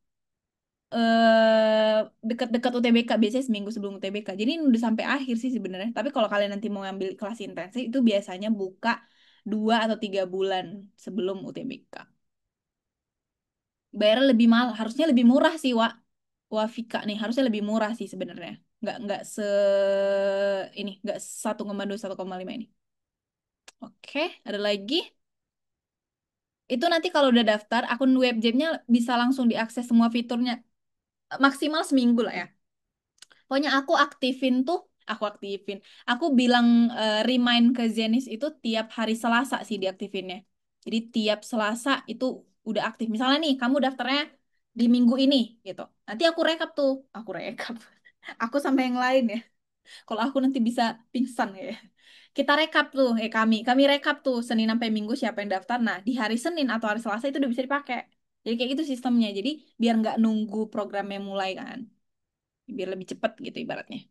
dekat-dekat UTBK biasanya seminggu sebelum UTBK. Jadi ini udah sampai akhir sih sebenarnya. Tapi kalau kalian nanti mau ngambil kelas intensif itu biasanya buka 2 atau 3 bulan sebelum UTBK. Bayar lebih mahal, harusnya lebih murah sih, Wafika nih harusnya lebih murah sih sebenarnya. Nggak nggak 1,2 1,5 ini. Oke, ada lagi. Itu nanti kalau udah daftar, akun Webjamnya bisa langsung diakses semua fiturnya. Maksimal seminggu lah ya. Pokoknya aku aktifin. Aku bilang remind ke Zenis itu tiap hari Selasa sih diaktifinnya. Jadi tiap Selasa itu udah aktif. Misalnya nih, kamu daftarnya di minggu ini gitu. Nanti aku rekap tuh. Aku rekap. Aku sama yang lain ya. Kalau aku nanti bisa pingsan ya. Kita rekap tuh, kami rekap tuh Senin sampai Minggu siapa yang daftar. Nah, di hari Senin atau hari Selasa itu udah bisa dipakai. Jadi kayak gitu sistemnya. Jadi biar nggak nunggu programnya mulai kan. Biar lebih cepet gitu ibaratnya.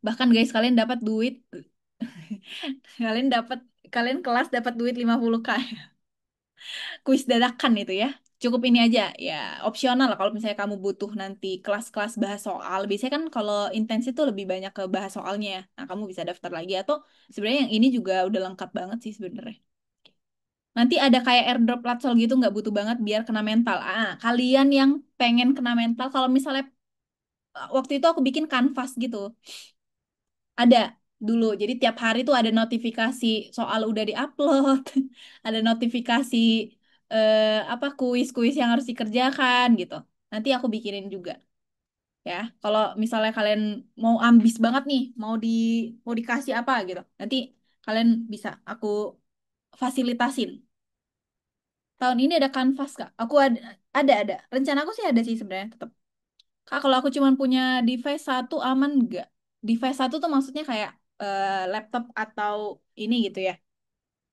Bahkan guys, kalian dapat duit, kalian dapat kalian kelas dapat duit 50K. Kuis dadakan itu ya. Cukup ini aja ya, opsional lah kalau misalnya kamu butuh nanti kelas-kelas bahas soal. Biasanya kan kalau intens itu lebih banyak ke bahas soalnya ya. Nah, kamu bisa daftar lagi atau sebenarnya yang ini juga udah lengkap banget sih sebenarnya. Nanti ada kayak airdrop latsol gitu nggak butuh banget biar kena mental. Kalian yang pengen kena mental kalau misalnya waktu itu aku bikin kanvas gitu. Ada dulu. Jadi tiap hari tuh ada notifikasi soal udah diupload, ada notifikasi apa kuis-kuis yang harus dikerjakan gitu. Nanti aku bikinin juga ya. Kalau misalnya kalian mau ambis banget nih, mau dikasih apa gitu. Nanti kalian bisa aku fasilitasin. Tahun ini ada kanvas Kak. Aku ada. Rencana aku sih ada sih sebenarnya tetap. Kak, kalau aku cuma punya device satu aman nggak? Device satu tuh maksudnya kayak laptop atau ini gitu ya.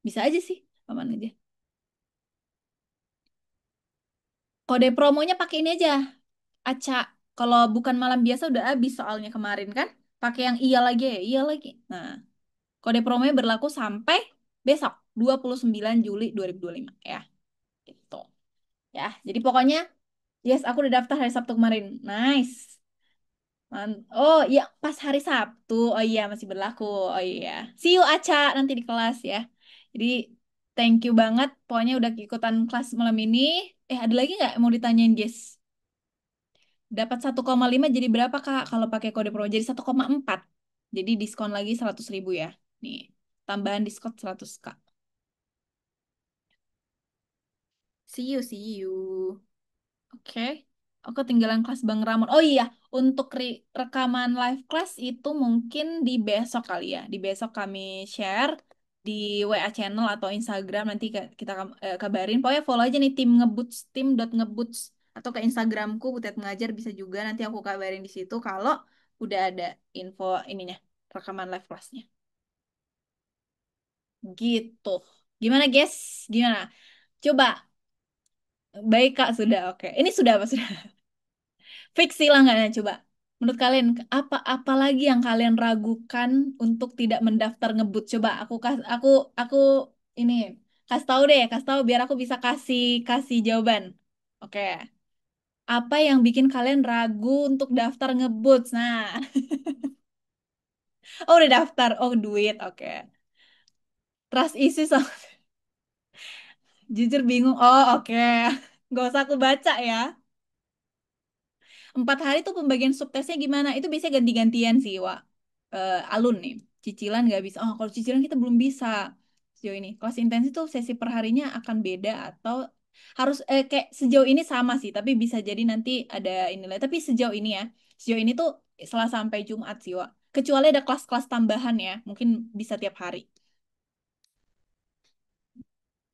Bisa aja sih, aman aja. Kode promonya pakai ini aja, Aca. Kalau bukan malam biasa udah habis soalnya kemarin kan. Pakai yang iya lagi ya, iya lagi. Nah, kode promonya berlaku sampai besok, 29 Juli 2025 ya. Gitu. Ya, jadi pokoknya yes, aku udah daftar hari Sabtu kemarin. Nice. Oh iya, pas hari Sabtu. Oh iya, masih berlaku. Oh iya. See you Aca nanti di kelas ya. Jadi thank you banget. Pokoknya udah ikutan kelas malam ini. Ada lagi nggak yang mau ditanyain, Jess? Dapat 1,5 jadi berapa, Kak? Kalau pakai kode promo jadi 1,4. Jadi diskon lagi 100.000 ya. Nih, tambahan diskon 100, Kak. See you. Oke, aku ketinggalan kelas Bang Ramon. Oh iya, untuk rekaman live class itu mungkin di besok kali ya. Di besok kami share di WA channel atau Instagram nanti kita kabarin. Pokoknya follow aja nih tim.ngeboots atau ke Instagramku Butet Mengajar bisa juga nanti aku kabarin di situ kalau udah ada info ininya rekaman live classnya. Gitu. Gimana guys? Gimana? Coba. Baik Kak, sudah oke. Ini sudah apa sudah? Fix hilang nggak ya, coba. Menurut kalian apa lagi yang kalian ragukan untuk tidak mendaftar ngebut? Coba aku ini kasih tahu biar aku bisa kasih kasih jawaban. Oke. Apa yang bikin kalian ragu untuk daftar ngebut? Nah, oh udah daftar. Oh, duit. Oke. Trust issue so jujur bingung. Oh, oke. Gak usah aku baca ya. 4 hari tuh pembagian subtesnya gimana? Itu biasanya ganti-gantian sih, Wak. Alun nih. Cicilan nggak bisa. Oh, kalau cicilan kita belum bisa sejauh ini. Kelas intensif tuh sesi perharinya akan beda atau harus kayak sejauh ini sama sih, tapi bisa jadi nanti ada inilah. Tapi sejauh ini tuh Selasa sampai Jumat sih, Wak. Kecuali ada kelas-kelas tambahan ya, mungkin bisa tiap hari.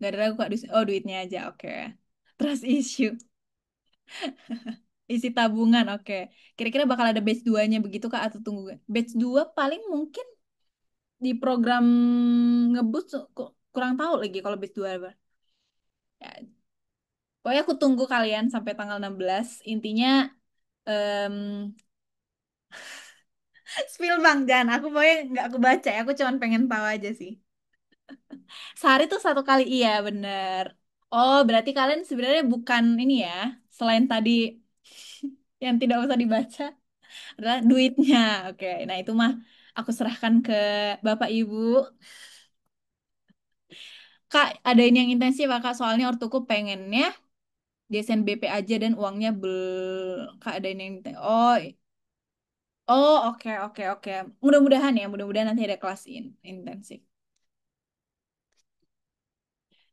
Gak ada ragu kak, oh duitnya aja, oke. Trust issue. Isi tabungan, oke. Kira-kira bakal ada batch 2-nya begitu Kak atau tunggu? Batch 2 paling mungkin di program ngebut kurang tahu lagi kalau batch 2 apa. Ya, pokoknya aku tunggu kalian sampai tanggal 16. Intinya em spill Bang, jangan. Aku pokoknya nggak aku baca ya, aku cuma pengen tahu aja sih. Sehari tuh 1 kali, iya bener. Oh, berarti kalian sebenarnya bukan ini ya, selain tadi yang tidak usah dibaca, adalah duitnya. Oke, nah itu mah aku serahkan ke Bapak Ibu. Kak, ada ini yang intensif ya, Kak. Soalnya ortuku pengennya desain BP aja dan uangnya Kak, ada ini yang oh, oh, oke, oke, oke. Mudah-mudahan ya, mudah-mudahan nanti ada kelas intensif.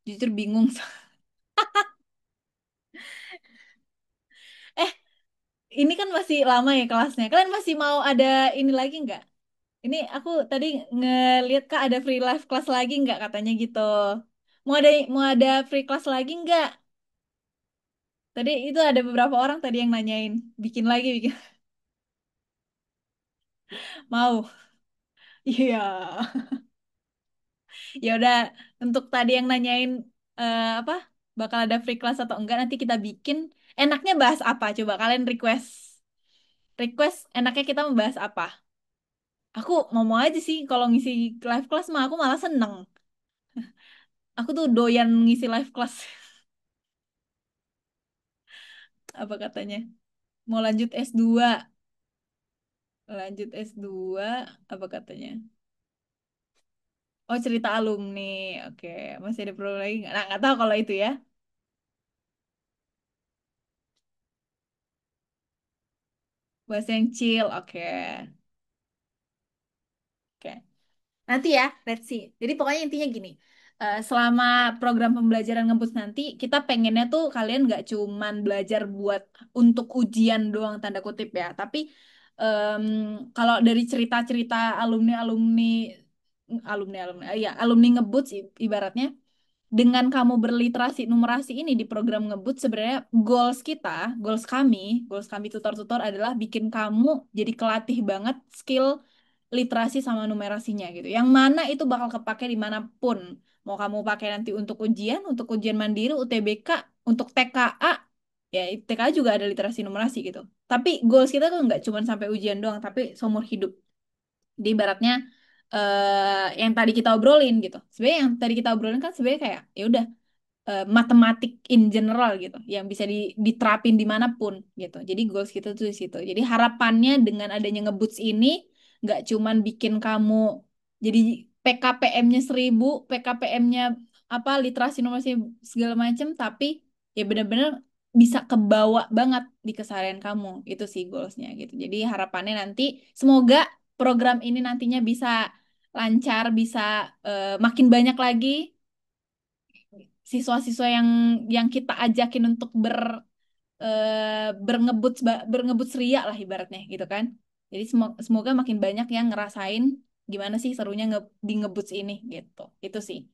Jujur bingung. Eh, ini kan masih lama ya kelasnya. Kalian masih mau ada ini lagi nggak? Ini aku tadi ngeliat Kak ada free live class lagi nggak katanya gitu. Mau ada free class lagi nggak? Tadi itu ada beberapa orang tadi yang nanyain. Bikin lagi, bikin. Mau. Iya. Ya udah, untuk tadi yang nanyain apa? Bakal ada free class atau enggak nanti kita bikin. Enaknya bahas apa? Coba kalian request. Request enaknya kita membahas apa? Aku mau aja sih kalau ngisi live class mah aku malah seneng. Aku tuh doyan ngisi live class. Apa katanya? Mau lanjut S2. Lanjut S2 apa katanya? Oh, cerita alumni. Oke, masih ada problem lagi nggak? Nah, nggak tahu kalau itu ya. Bahasa yang chill. Oke. Oke. Nanti ya, let's see. Jadi pokoknya intinya gini, selama program pembelajaran ngebut nanti, kita pengennya tuh kalian nggak cuman belajar buat untuk ujian doang tanda kutip ya, tapi em, kalau dari cerita-cerita alumni-alumni, alumni-alumni, ya alumni ngebut ibaratnya, dengan kamu berliterasi numerasi ini di program ngebut sebenarnya goals kami tutor-tutor adalah bikin kamu jadi kelatih banget skill literasi sama numerasinya gitu. Yang mana itu bakal kepake dimanapun. Mau kamu pakai nanti untuk ujian mandiri, UTBK, untuk TKA, ya TKA juga ada literasi numerasi gitu. Tapi goals kita tuh nggak cuma sampai ujian doang, tapi seumur hidup. Di ibaratnya yang tadi kita obrolin gitu. Sebenarnya yang tadi kita obrolin kan sebenarnya kayak ya udah matematik in general gitu yang bisa diterapin dimanapun gitu. Jadi goals kita tuh di situ. Jadi harapannya dengan adanya ngeboots ini nggak cuman bikin kamu jadi PKPM-nya 1000, PKPM-nya apa literasi numerasi segala macam, tapi ya benar-benar bisa kebawa banget di keseharian kamu. Itu sih goalsnya gitu. Jadi harapannya nanti semoga program ini nantinya bisa lancar, bisa makin banyak lagi siswa-siswa yang kita ajakin untuk berngebut ria lah ibaratnya gitu kan. Jadi semoga makin banyak yang ngerasain gimana sih serunya di ngebuts ini gitu. Itu sih.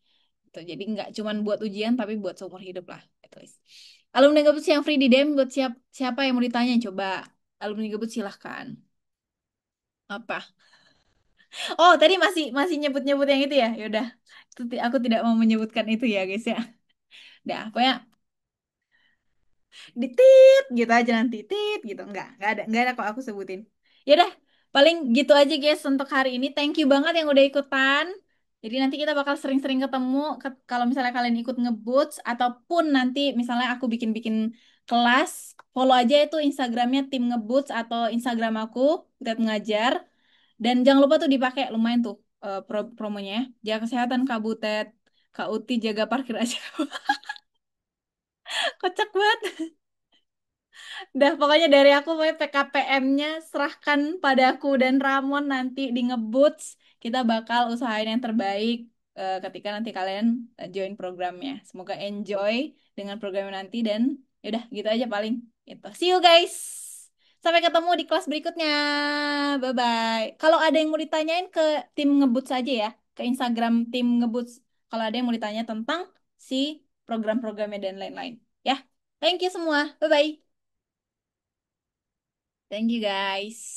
Gitu. Jadi nggak cuman buat ujian tapi buat seumur hidup lah. Gitu. Alumni ngebuts yang free di DM buat siapa yang mau ditanya coba. Alumni ngebuts silahkan. Apa? Oh, tadi masih masih nyebut-nyebut yang itu ya. Ya udah. Aku tidak mau menyebutkan itu ya, guys ya. Dah, pokoknya di tit gitu aja nanti tit gitu nggak ada kok aku sebutin ya udah paling gitu aja guys untuk hari ini thank you banget yang udah ikutan jadi nanti kita bakal sering-sering ketemu kalau misalnya kalian ikut ngeboots ataupun nanti misalnya aku bikin-bikin kelas follow aja itu Instagramnya tim ngeboots atau Instagram aku Butet Mengajar dan jangan lupa tuh dipakai lumayan tuh promonya ya. Jaga kesehatan Kak Butet Kak Uti jaga parkir aja kocak banget. Dah pokoknya dari aku pokoknya PKPM-nya serahkan padaku dan Ramon nanti di ngeboots. Kita bakal usahain yang terbaik ketika nanti kalian join programnya. Semoga enjoy dengan programnya nanti dan yaudah gitu aja paling. Gitu. See you guys. Sampai ketemu di kelas berikutnya. Bye-bye. Kalau ada yang mau ditanyain ke tim ngeboots aja ya. Ke Instagram tim ngeboots. Kalau ada yang mau ditanya tentang si program-programnya dan lain-lain. Ya. Thank you semua. Bye-bye. Thank you guys.